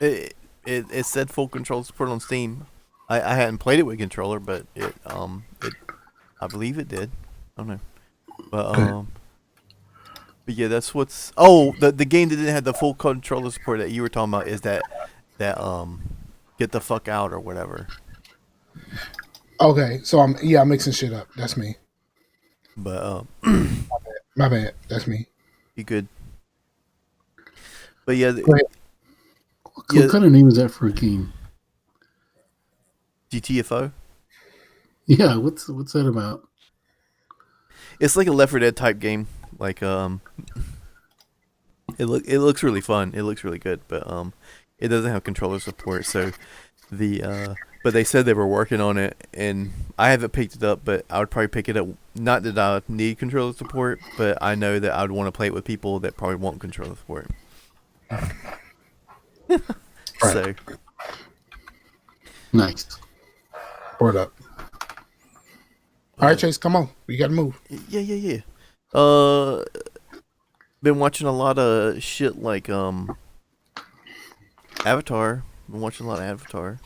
It said full controller support on Steam. I hadn't played it with controller, but I believe it did. I don't know. But yeah, that's what's. Oh, the game that didn't have the full controller support that you were talking about is that Get the Fuck Out or whatever. Okay, so I'm mixing shit up. That's me. But My bad. That's me. you could. But yeah, Go ahead. What kind of name is that for a game? GTFO. Yeah, what's that about? It's like a Left 4 Dead type game. Like it looks really fun. It looks really good, but it doesn't have controller support. So but they said they were working on it, and I haven't picked it up. But I would probably pick it up. Not that I need controller support, but I know that I would want to play it with people that probably want controller support. So Nice. Word up. All right, Chase, come on. We got to move. yeah. Been watching a lot of shit like Avatar. Been watching a lot of Avatar.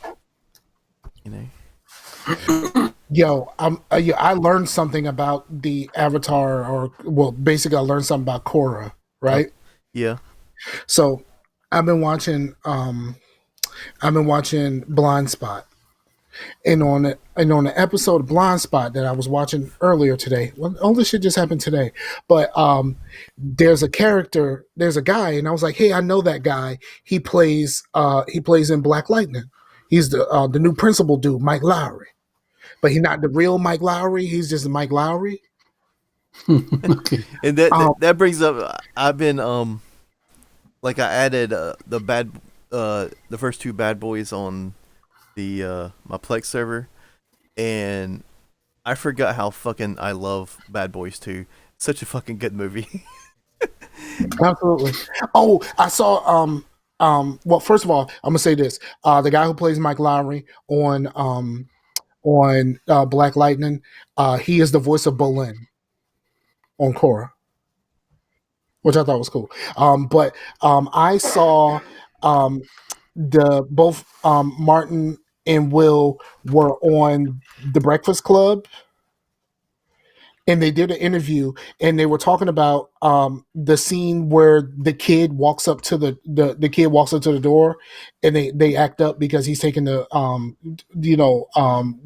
You know. Yo, I learned something about the Avatar, basically I learned something about Korra, right? Yeah. So I've been watching Blind Spot. And on the episode of Blind Spot that I was watching earlier today, well, all this shit just happened today. But there's a guy, and I was like, hey, I know that guy. He plays in Black Lightning. He's the new principal dude, Mike Lowry. But he's not the real Mike Lowry. He's just Mike Lowry. Okay. And that brings up. I've been like I added the first two Bad Boys on the my Plex server, and I forgot how fucking I love Bad Boys 2. Such a fucking good movie. Absolutely. Oh, I saw. Well, first of all, I'm gonna say this: the guy who plays Mike Lowry on Black Lightning, he is the voice of Bolin on Korra, which I thought was cool. But I saw both Martin and Will were on The Breakfast Club, and they did an interview, and they were talking about the scene where the kid walks up to the door, and they act up because he's taking one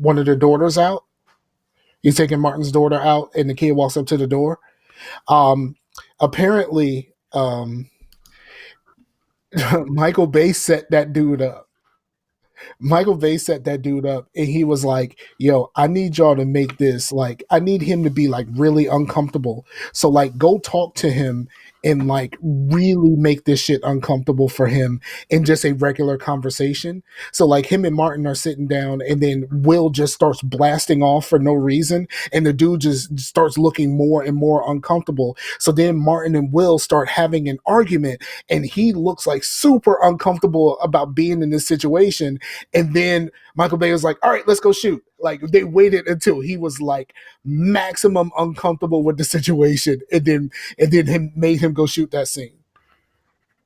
of their daughters out. He's taking Martin's daughter out, and the kid walks up to the door. Apparently, Michael Bay set that dude up. And he was like, yo, I need y'all to make this, like, I need him to be like really uncomfortable. So like go talk to him and like really make this shit uncomfortable for him in just a regular conversation. So like him and Martin are sitting down, and then Will just starts blasting off for no reason, and the dude just starts looking more and more uncomfortable. So then Martin and Will start having an argument, and he looks like super uncomfortable about being in this situation. And then Michael Bay was like, all right, let's go shoot. Like they waited until he was like maximum uncomfortable with the situation, and then made him go shoot that scene.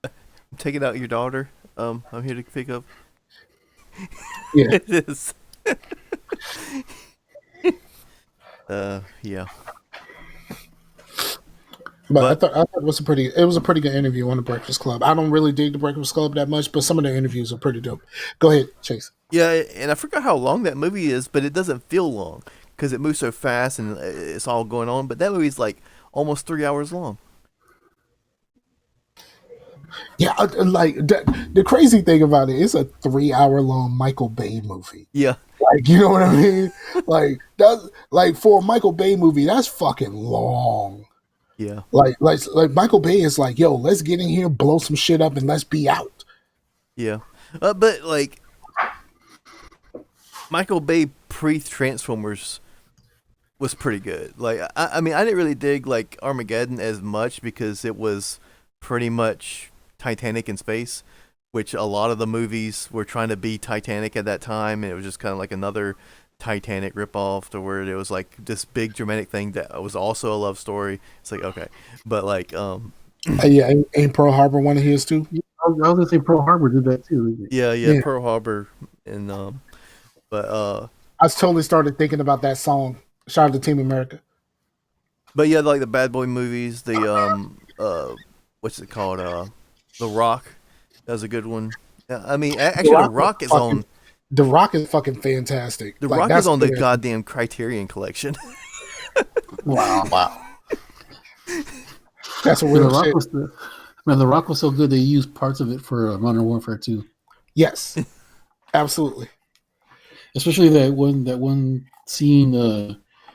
I'm taking out your daughter. I'm here to pick up. Yeah. It is. Yeah. But I thought it was a pretty good interview on The Breakfast Club. I don't really dig The Breakfast Club that much, but some of the interviews are pretty dope. Go ahead, Chase. Yeah, and I forgot how long that movie is, but it doesn't feel long because it moves so fast and it's all going on. But that movie's like almost 3 hours long. Yeah, like the crazy thing about it, it's a 3 hour long Michael Bay movie. Yeah, like you know what I mean. Like for a Michael Bay movie, that's fucking long. Yeah, like Michael Bay is like, yo, let's get in here, blow some shit up, and let's be out. Yeah, but like Michael Bay pre-Transformers was pretty good. Like, I mean, I didn't really dig like Armageddon as much because it was pretty much Titanic in space, which a lot of the movies were trying to be Titanic at that time, and it was just kind of like another Titanic ripoff to where it was like this big dramatic thing that was also a love story. It's like, okay, but like, Yeah, ain't Pearl Harbor one of his too? I was gonna say Pearl Harbor did that too. yeah, Pearl Harbor, and but I totally started thinking about that song. Shout out to Team America. But yeah, like the Bad Boy movies, the what's it called? The Rock. That was a good one. I mean, actually, The Rock is on. The Rock is fucking fantastic. The Rock is on the goddamn Criterion Collection. Wow. That's a real shit. The Rock was so good they used parts of it for Modern Warfare 2. Yes, absolutely. Especially that one scene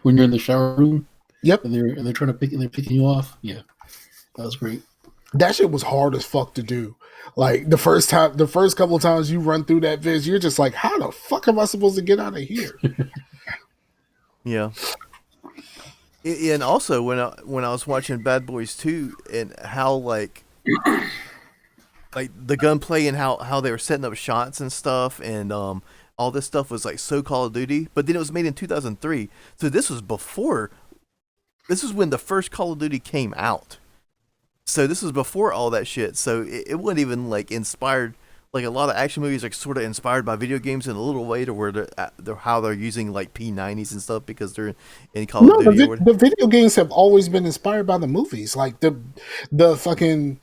when you're in the shower room. Yep. And they're trying to they're picking you off. Yeah, that was great. That shit was hard as fuck to do. Like the first couple of times you run through that viz, you're just like, how the fuck am I supposed to get out of here? Yeah. And also when I was watching Bad Boys 2 and how like the gunplay and how they were setting up shots and stuff and all this stuff was like so Call of Duty, but then it was made in 2003. So this was when the first Call of Duty came out. So this was before all that shit. So it wasn't even like inspired. Like a lot of action movies are sort of inspired by video games in a little way to where they're how they're using like P90s and stuff because they're in Call of Duty. The video games have always been inspired by the movies. Like the fucking,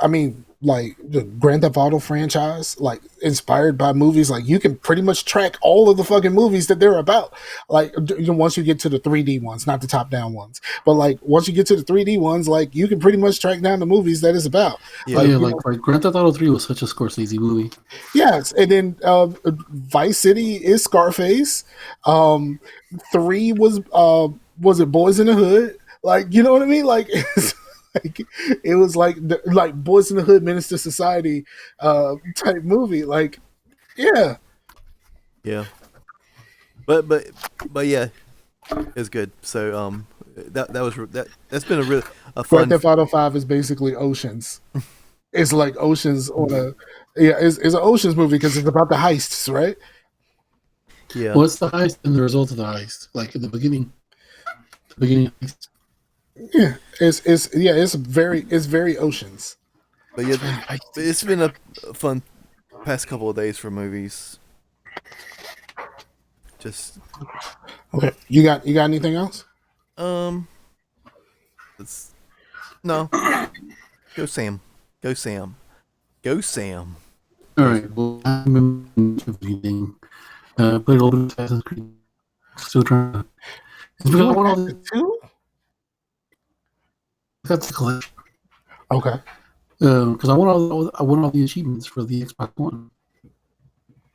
I mean, like the Grand Theft Auto franchise, like inspired by movies. Like you can pretty much track all of the fucking movies that they're about. Like once you get to the 3D ones, not the top down ones, but like once you get to the 3D ones, like you can pretty much track down the movies that it's about. Yeah, like Grand Theft Auto 3 was such a Scorsese movie. Yes, and then Vice City is Scarface. 3 was it Boys in the Hood? Like you know what I mean? Like. It was like Boys in the Hood, Menace to Society type movie. Like, yeah, but yeah, it's good. So that's been a fun. Grand Theft Auto 5 is basically Oceans. It's like Oceans on it's an Oceans movie because it's about the heists, right? Yeah. What's the heist and the result of the heist? Like in the beginning heist. Yeah, it's very Oceans. But yeah, it's been a fun past couple of days for movies. Just okay. You got anything else? No. Go Sam. All right. Well, I'm everything. Played a little bit of Assassin's Creed. Still trying to. It's because I want all the That's the collection. Okay. Because I want all the achievements for the Xbox One.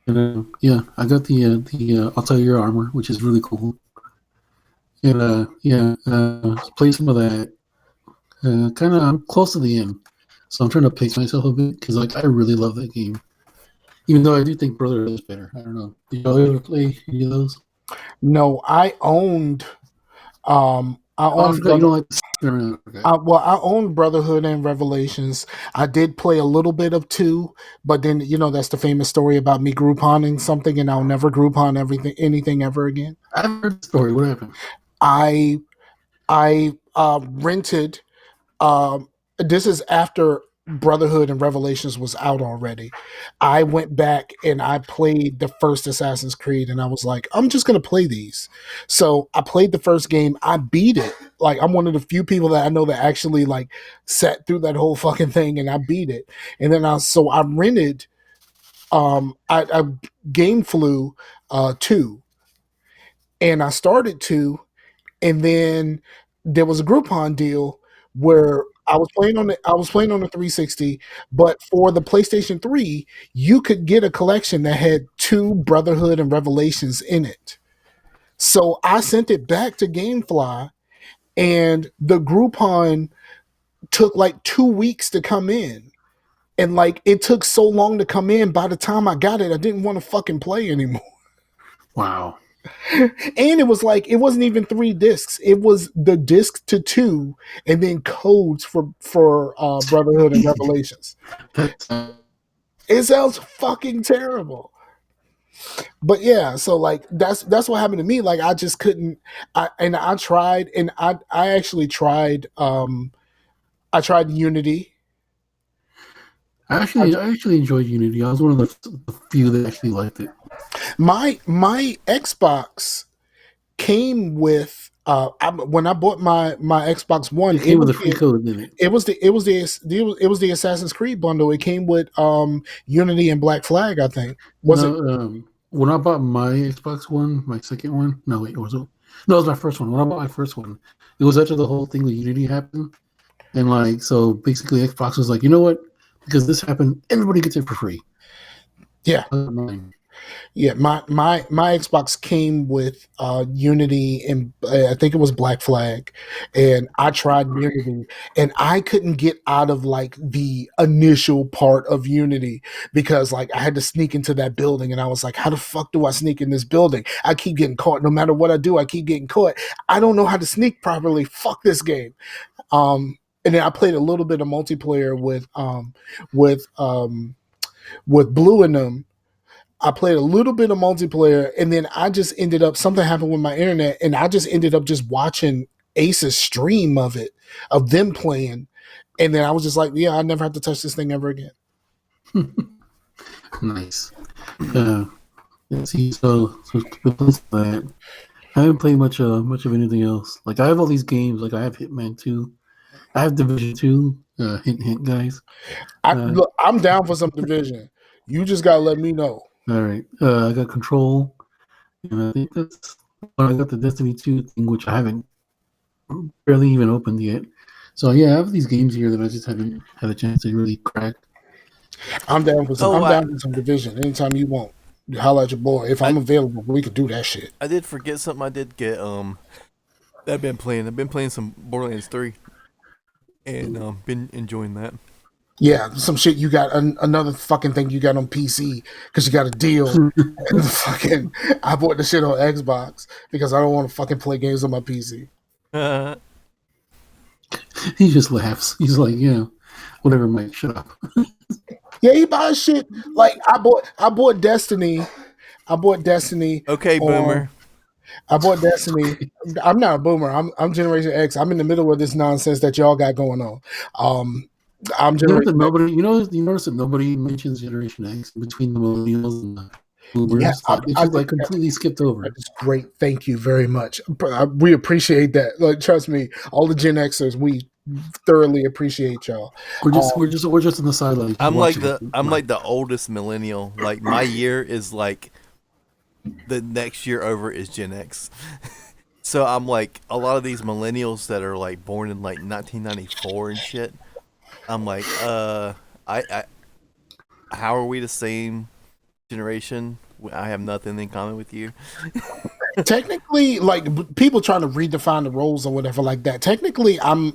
And I got the Altair armor, which is really cool. And play some of that. Kind of, I'm close to the end, so I'm trying to pace myself a bit because like I really love that game. Even though I do think Brotherhood is better. I don't know. Did y'all ever play any of those? No, I owned. I own Brotherhood and Revelations. I did play a little bit of 2, but then that's the famous story about me Grouponing something, and I'll never Groupon anything ever again. I've heard the story. What happened? I rented. This is after Brotherhood and Revelations was out already. I went back and I played the first Assassin's Creed and I was like, I'm just going to play these. So I played the first game. I beat it. Like I'm one of the few people that I know that actually like sat through that whole fucking thing and I beat it. And then I rented, I Game Flew 2 and I started 2 and then there was a Groupon deal where I was playing on the 360, but for the PlayStation 3, you could get a collection that had 2 Brotherhood and Revelations in it. So I sent it back to GameFly, and the Groupon took like 2 weeks to come in. And like it took so long to come in, by the time I got it, I didn't want to fucking play anymore. Wow. And it was like it wasn't even 3 discs. It was the disc to 2, and then codes for Brotherhood and Revelations. It sounds fucking terrible. But yeah, so like that's what happened to me. Like I just couldn't. I tried, and I actually tried. I tried Unity. I actually enjoyed Unity. I was one of the few that actually liked it. My Xbox came with when I bought my Xbox One. It came with a free code, didn't it? It was the Assassin's Creed bundle. It came with Unity and Black Flag, I think. When I bought my Xbox One, my second one. No, wait, it was my first one. When I bought my first one, it was after the whole thing with Unity happened, and like so basically Xbox was like, you know what? Because this happened, everybody gets it for free. Yeah. Yeah, my Xbox came with Unity and I think it was Black Flag, and I tried Unity, and I couldn't get out of like the initial part of Unity because like I had to sneak into that building, and I was like, how the fuck do I sneak in this building? I keep getting caught. No matter what I do, I keep getting caught. I don't know how to sneak properly. Fuck this game. And then I played a little bit of multiplayer with Blue and them. I played a little bit of multiplayer, and then I just ended up, something happened with my internet, and I just ended up just watching Ace's stream of them playing. And then I was just like, yeah, I never have to touch this thing ever again. Nice. See, so that. I haven't played much of anything else. Like I have all these games. Like I have Hitman 2. I have Division 2. Hint, guys. Look, I'm down for some Division. You just gotta let me know. All right. I got Control, and I think I got the Destiny 2 thing, which I haven't barely even opened yet. So yeah, I have these games here that I just haven't had a chance to really crack. I'm down for some Division. Anytime you want, you holler at your boy. If I'm available, we could do that shit. I did forget something. I did get I've been playing some Borderlands 3, and been enjoying that. Yeah, some shit you got, another fucking thing you got on PC because you got a deal. And fucking, I bought the shit on Xbox because I don't want to fucking play games on my PC. He just laughs. He's like, yeah, whatever, Mike, shut up. Yeah, he buys shit. Like, I bought Destiny. Okay, boomer. I bought Destiny. I'm not a boomer. I'm Generation X. I'm in the middle of this nonsense that y'all got going on. I'm Generation you notice that nobody mentions Generation X between the millennials and the boomers. Yeah, it's just like completely skipped over. That's great. Thank you very much. We appreciate that. Like, trust me, all the Gen Xers, we thoroughly appreciate y'all. We're just on the sideline. I'm like the oldest millennial. Like my year is like the next year over is Gen X. So I'm like a lot of these millennials that are like born in like 1994 and shit. I'm like, how are we the same generation? I have nothing in common with you. Technically, like people trying to redefine the roles or whatever like that. Technically, I'm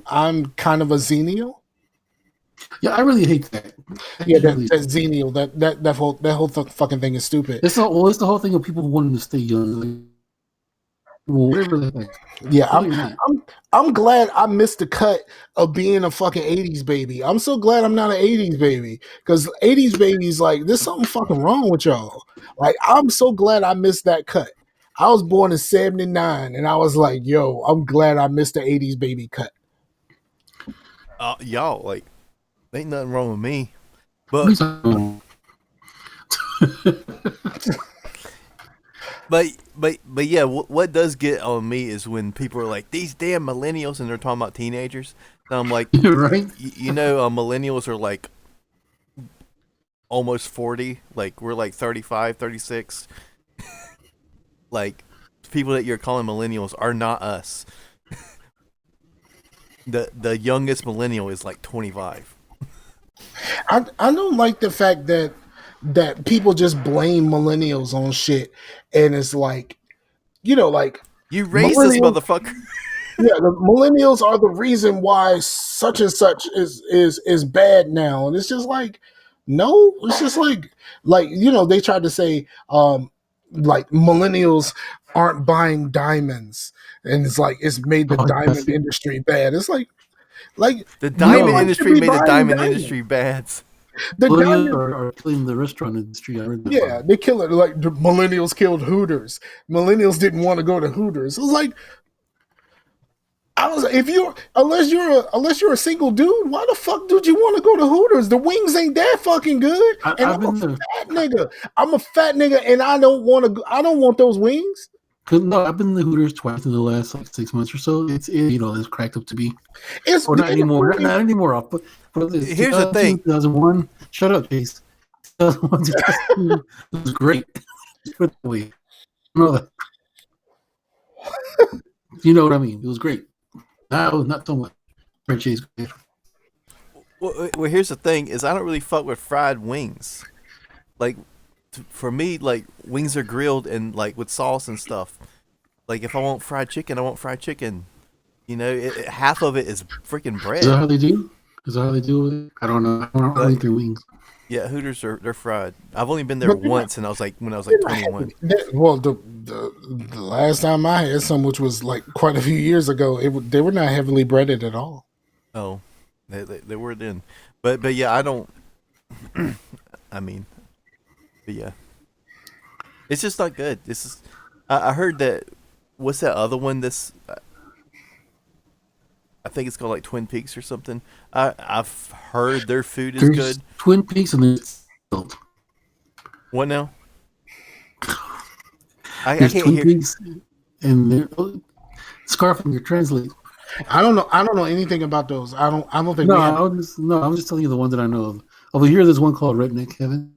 kind of a Xennial. Yeah, I really hate that. That Xennial, that whole fucking thing is stupid. It's the whole thing of people wanting to stay young. Like, well, whatever the heck. Yeah, I'm glad I missed the cut of being a fucking 80s baby. I'm so glad I'm not an 80s baby because 80s babies, like, there's something fucking wrong with y'all. Like, I'm so glad I missed that cut. I was born in 79, and I was like, yo, I'm glad I missed the 80s baby cut. Y'all, like, ain't nothing wrong with me. But But yeah, what does get on me is when people are like, these damn millennials, and they're talking about teenagers. And I'm like, right? Millennials are like almost 40. Like, we're like 35, 36. Like, people that you're calling millennials are not us. The youngest millennial is like 25. I don't like the fact that people just blame millennials on shit, and it's like, like, you racist motherfucker. Yeah, the millennials are the reason why such and such is bad now, and it's just like, no, it's just like they tried to say like millennials aren't buying diamonds, and it's like it's made the diamond industry bad. It's like the diamond one industry should be made the buying diamond diamonds. industry bad. The Millennials diamond, are killing the restaurant industry. I heard that yeah, part. they kill it. Like the millennials killed Hooters. Millennials didn't want to go to Hooters. It was like I was if you unless you're a single dude, why the fuck did you want to go to Hooters? The wings ain't that fucking good. And I've been there. fat nigga. I'm a fat nigga, and I don't want those wings. No, I've been to Hooters twice in the last like 6 months or so. It's it's cracked up to be. It's Or not anymore. Not anymore. But this, Here's the thing. 2001. Shut up, Chase. 2001, 2002, it was great. Put it that way. You know what I mean? It was great. Now, not so much. Right, Chase. Well, here's the thing: is I don't really fuck with fried wings. Like, for me, like wings are grilled and like with sauce and stuff. Like, if I want fried chicken, I want fried chicken. You know, half of it is freaking bread. Is that how they do? Is that how they do it? I don't know. I don't eat their wings. Yeah, Hooters they're fried. I've only been there once, and when I was like 21. Well, the last time I had some, which was like quite a few years ago, they were not heavily breaded at all. Oh, they were then, but yeah, I don't. I mean, but yeah, it's just not good. This is. I heard that. What's that other one? I think it's called like Twin Peaks or something. I've heard their food is good. Twin Peaks and there's What now? I there's can't Twin hear. Peaks and there. Scarfinger translate. I don't know anything about those. I don't think No, we have. I'm just telling you the one that I know of. Over here, there's one called Redneck Heaven,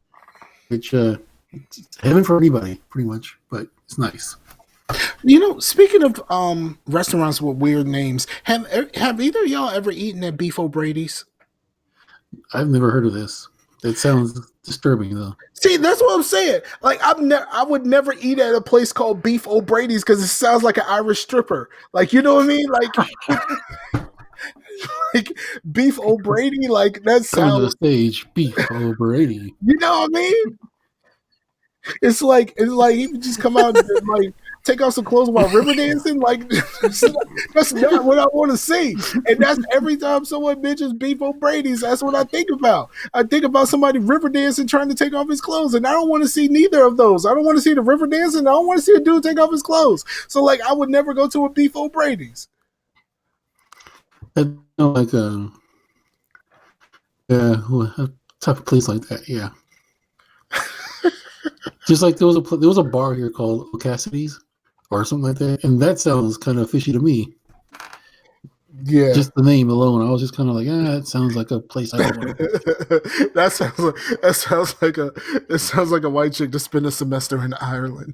which it's heaven for anybody, pretty much, but it's nice. You know, speaking of restaurants with weird names, have either of y'all ever eaten at Beef O'Brady's? I've never heard of this. It sounds disturbing, though. See, that's what I'm saying. Like, I would never eat at a place called Beef O'Brady's because it sounds like an Irish stripper. Like, you know what I mean? Like, like Beef O'Brady. Like that Coming to the sounds. stage, Beef O'Brady. You know what I mean? It's like he would just come out and like take off some clothes while river dancing. Like that's not what I want to see. And that's every time someone mentions Beef O'Brady's, that's what I think about. I think about somebody river dancing trying to take off his clothes, and I don't want to see neither of those. I don't want to see the river dancing. I don't want to see a dude take off his clothes. So like I would never go to a Beef O'Brady's. I know, like a type of place like that. Yeah. Just like there was a bar here called Cassidy's or something like that, and that sounds kind of fishy to me. Yeah, just the name alone, I was just kind of like, that sounds like a place I don't want to go. It sounds like a white chick to spend a semester in Ireland.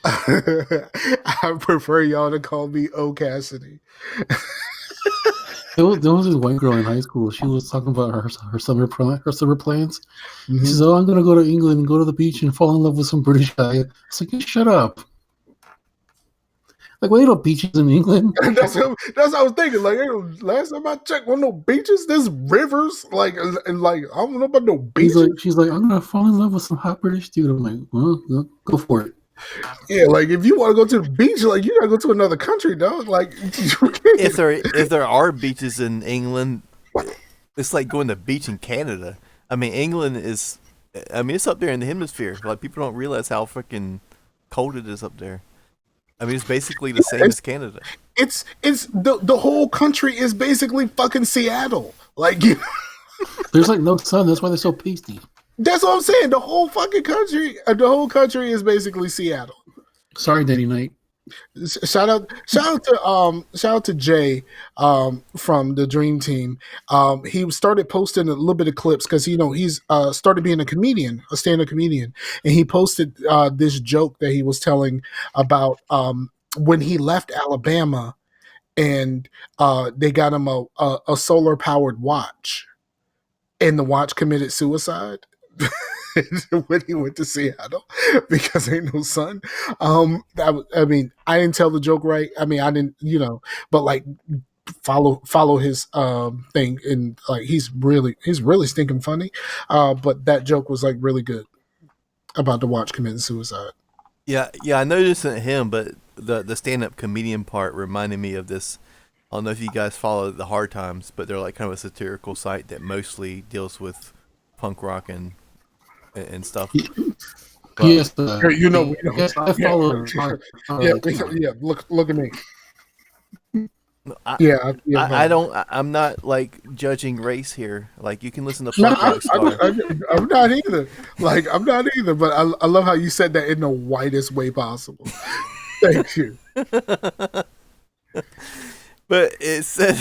I prefer y'all to call me O Cassidy. There was this white girl in high school. She was talking about her summer plans. Mm-hmm. She says, I'm going to go to England and go to the beach and fall in love with some British guy. It's like, shut up. Like, well, beaches in England. That's what I was thinking. Like, last time I checked, no beaches. There's rivers. Like, and like I don't know about no beaches. She's like, I'm gonna fall in love with some hot British dude. I'm like, well, go for it. Yeah, like if you want to go to the beach, like you gotta go to another country, dog. Like, if there are beaches in England, it's like going to the beach in Canada. I mean, England is. I mean, it's up there in the hemisphere. Like people don't realize how freaking cold it is up there. I mean, it's basically the same as Canada. It's the whole country is basically fucking Seattle. Like, there's like no sun. That's why they're so pasty. That's what I'm saying. The whole fucking country, is basically Seattle. Sorry, Daddy Night. Shout out to Jay from the Dream Team. He started posting a little bit of clips because he's started being a stand-up comedian, and he posted this joke that he was telling about when he left Alabama, and they got him a solar powered watch, and the watch committed suicide. when he went to Seattle because ain't no sun. I mean, I didn't tell the joke right. I mean, I didn't, but like follow his thing, and like he's really stinking funny. But that joke was like really good about the watch committing suicide. Yeah, I noticed it him, but the stand up comedian part reminded me of this. I don't know if you guys follow the Hard Times, but they're like kind of a satirical site that mostly deals with punk rock and stuff. But, Yes, we know. Yes, I follow. Yeah. Look at me. I'm not like judging race here. Like you can listen to No, punk rock. I'm not either. Like I'm not either. But I love how you said that in the whitest way possible. Thank you. But it said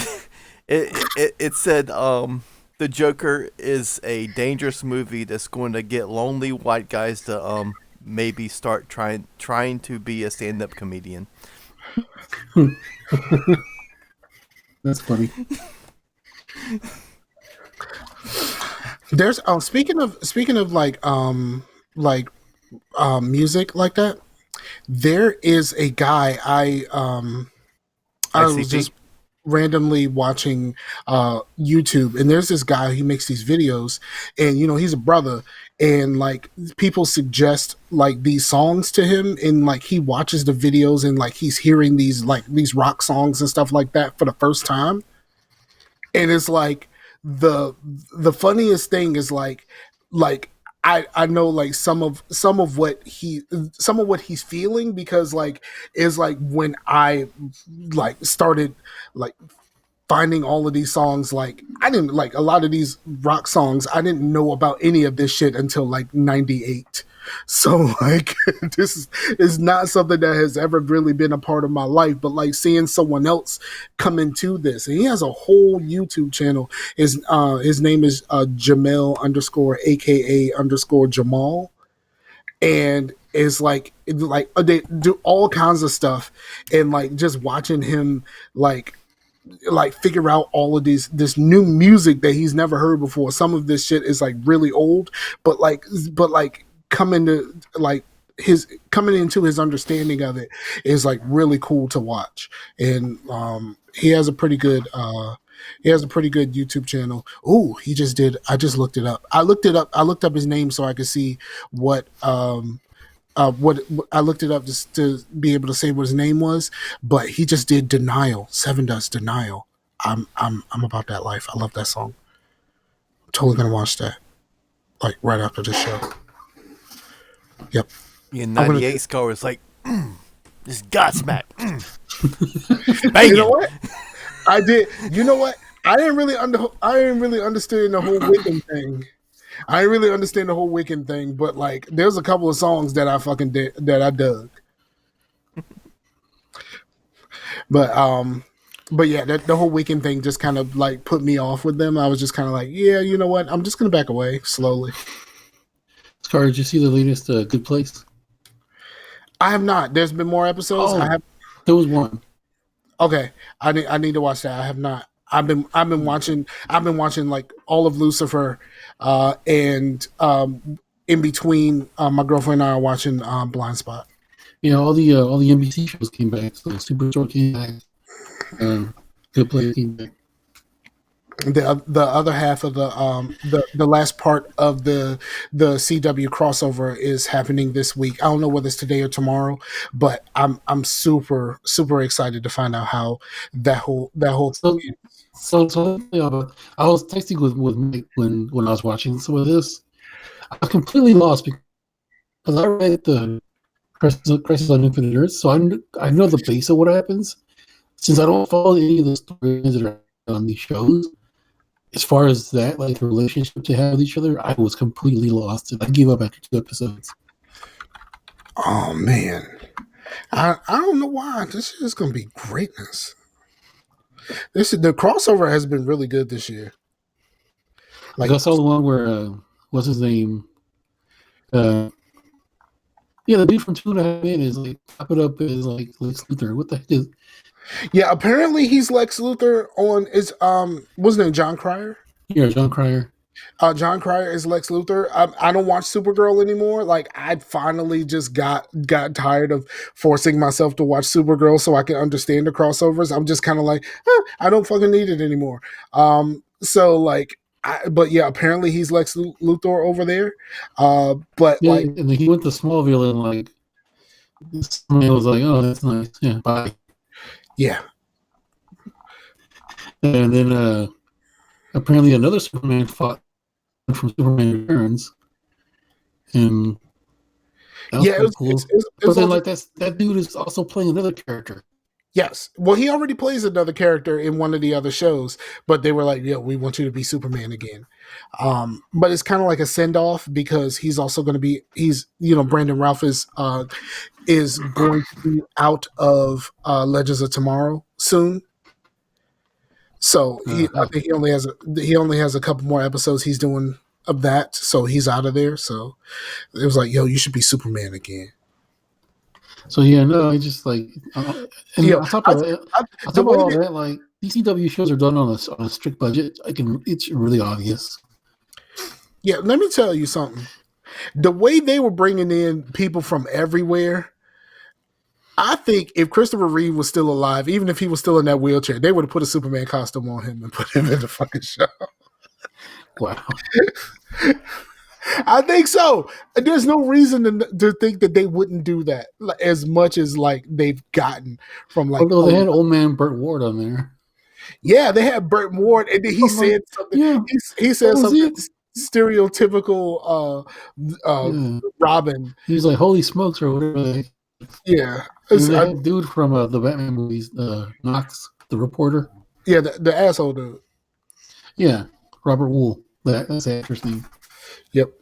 it said the Joker is a dangerous movie that's going to get lonely white guys to maybe start trying to be a stand-up comedian. That's funny. There's speaking of like music like that. There is a guy I was just randomly watching YouTube, and there's this guy who makes these videos, and he's a brother, and like people suggest like these songs to him, and like he watches the videos, and like he's hearing these rock songs and stuff like that for the first time, and it's like the funniest thing is like I know like some of what he's feeling, because like is like when I like started like finding all of these songs, like I didn't like a lot of these rock songs, I didn't know about any of this shit until like 98. So like this is not something that has ever really been a part of my life, but like seeing someone else come into this, and he has a whole YouTube channel. His name is Jamel _ AKA Jamal, and it's like they do all kinds of stuff, and like just watching him like figure out all of this new music that he's never heard before. Some of this shit is like really old, but like coming into his understanding of it is like really cool to watch. And he has a pretty good YouTube channel. Oh, I just looked it up. I looked up his name so I could see what I looked it up just to be able to say what his name was, but he just did Denial. Seven does Denial. I'm about that life. I love that song. I'm totally gonna watch that like right after the show. Yep. Yeah, 98 score is like just Godsmack. You know what? I did. You know what? I didn't really understand the whole Wiccan thing. I didn't really understand the whole Wiccan thing, but like there's a couple of songs that I fucking did that I dug. But yeah, the whole Wiccan thing just kind of like put me off with them. I was just kind of like, yeah, you know what? I'm just gonna back away slowly. Scar, did you see the latest Good Place? I have not. There's been more episodes. There was one. Okay, I need to watch that. I have not. I've been watching like all of Lucifer, and in between, my girlfriend and I are watching Blind Spot. Yeah, all the NBC shows came back. So Superstore came back. Good Place came back. The other half of the last part of the CW crossover is happening this week. I don't know whether it's today or tomorrow, but I'm super excited to find out how that whole So I was texting with Mike when I was watching some of this. I was completely lost because I read the Crisis on Infinite Earth, so I know the base of what happens. Since I don't follow any of the stories that are on these shows, as far as that, like the relationship they have with each other, I was completely lost, and I gave up after 2 episodes. Oh man, I don't know why. This is gonna be greatness. The crossover has been really good this year. Like I saw the one where what's his name? Yeah, the dude from 2.5 Men is like pop it up as like Lex Luthor. What the heck is? Yeah, apparently he's Lex Luthor on is what's his name, John Cryer? Yeah, John Cryer. John Cryer is Lex Luthor. I don't watch Supergirl anymore. Like I finally just got tired of forcing myself to watch Supergirl so I can understand the crossovers. I'm just kind of like, I don't fucking need it anymore. So like, but yeah, apparently he's Lex Luthor over there. But Yeah, like, and then he went to Smallville and like, somebody was like, "Oh, that's nice." Yeah, bye. yeah, And then apparently another Superman fought from Superman Returns, and that was yeah, pretty cool. it But was then, all like, that dude is also playing another character. yes. Well, he already plays another character in one of the other shows, but they were like, "Yeah, we want you to be Superman again." But it's kind of like a send off because he's also going to be Brandon Routh is going to be out of Legends of Tomorrow soon. So I think he only has a couple more episodes he's doing of that, so he's out of there. So it was like, "Yo, you should be Superman again." So yeah, no, I just like, and Yeah, on top of that, the way all that- that, like DCW shows are done on a strict budget. It's really obvious. Yeah, let me tell you something. The way they were bringing in people from everywhere, I think if Christopher Reeve was still alive, even if he was still in that wheelchair, they would have put a Superman costume on him and put him in the fucking show. Wow. I think so. There's no reason to think that they wouldn't do that as much as like they've gotten from like. Although they had old man Burt Ward on there. Yeah, they had Burt Ward, and then he said something. Yeah, he said something it. stereotypical. Robin. He was like, "Holy smokes!" or whatever. Yeah, that dude from the Batman movies, Knox, the reporter. Yeah, the asshole dude. Yeah, Robert Wool. That's interesting. Yep.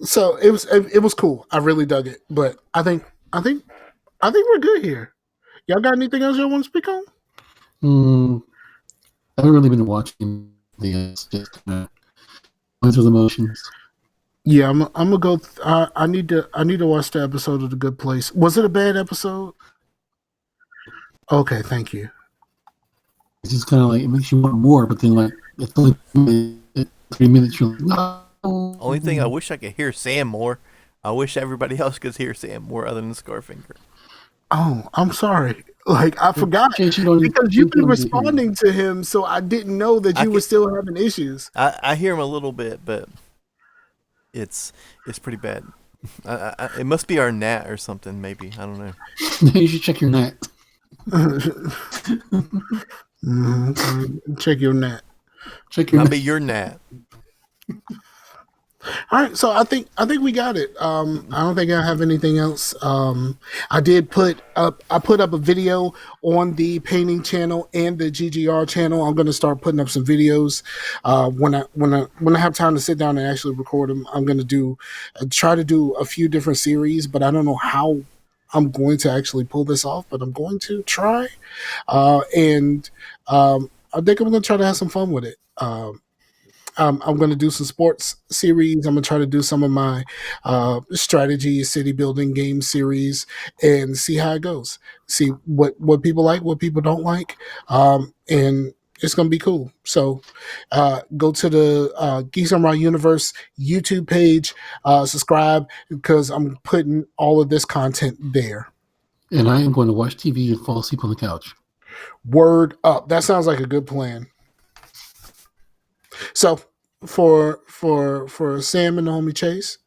So it was cool. I really dug it, but I think we're good here. Y'all got anything else y'all want to speak on? I haven't really been watching the just going through the motions. Yeah, I'm gonna go. I need to watch the episode of The Good Place. Was it a bad episode? Okay, thank you. It's just kind of like it makes you want more, but then like it's only 3 minutes. You're like, no. Only thing I wish I could hear Sam more. I wish everybody else could hear Sam more other than Scarfinger. Oh, I'm sorry. Like I forgot because you've been responding to him, so I didn't know that you were still having issues. I hear him a little bit, but it's pretty bad. It must be our gnat or something. Maybe I don't know. You should check your gnat. Check your gnat. Check your. I'll be your gnat. All right, so I think we got it. I don't think I have anything else. I did put up a video on the painting channel and the GGR channel. I'm going to start putting up some videos when I have time to sit down and actually record them. I'm going to try to do a few different series, but I don't know how I'm going to actually pull this off. But I'm going to try, and I think I'm going to try to have some fun with it. I'm going to do some sports series. I'm going to try to do some of my strategy city building game series and see how it goes. See what people like, what people don't like, and it's going to be cool. So go to the Geek Samurai Universe YouTube page, subscribe, because I'm putting all of this content there. And I am going to watch TV and fall asleep on the couch. Word up. That sounds like a good plan. So for Sam and the homie Chase,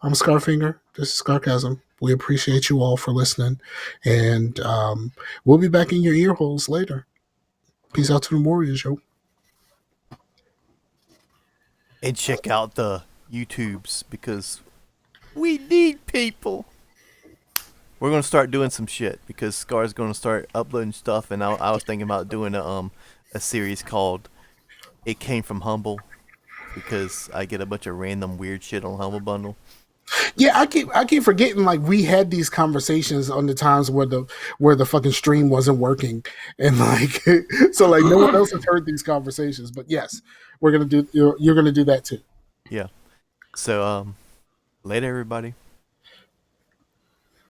I'm Scarfinger. This is Scarcasm. We appreciate you all for listening, and we'll be back in your ear holes later. Peace out to the Warriors, yo. And check out the YouTubes because we need people. We're gonna start doing some shit because Scar's gonna start uploading stuff, and I was thinking about doing a series called "It Came from Humble" because I get a bunch of random weird shit on Humble Bundle. Yeah, I keep forgetting like we had these conversations on the times where the fucking stream wasn't working, and like so like no one else has heard these conversations. But yes, you're gonna do that too. Yeah. So later, everybody.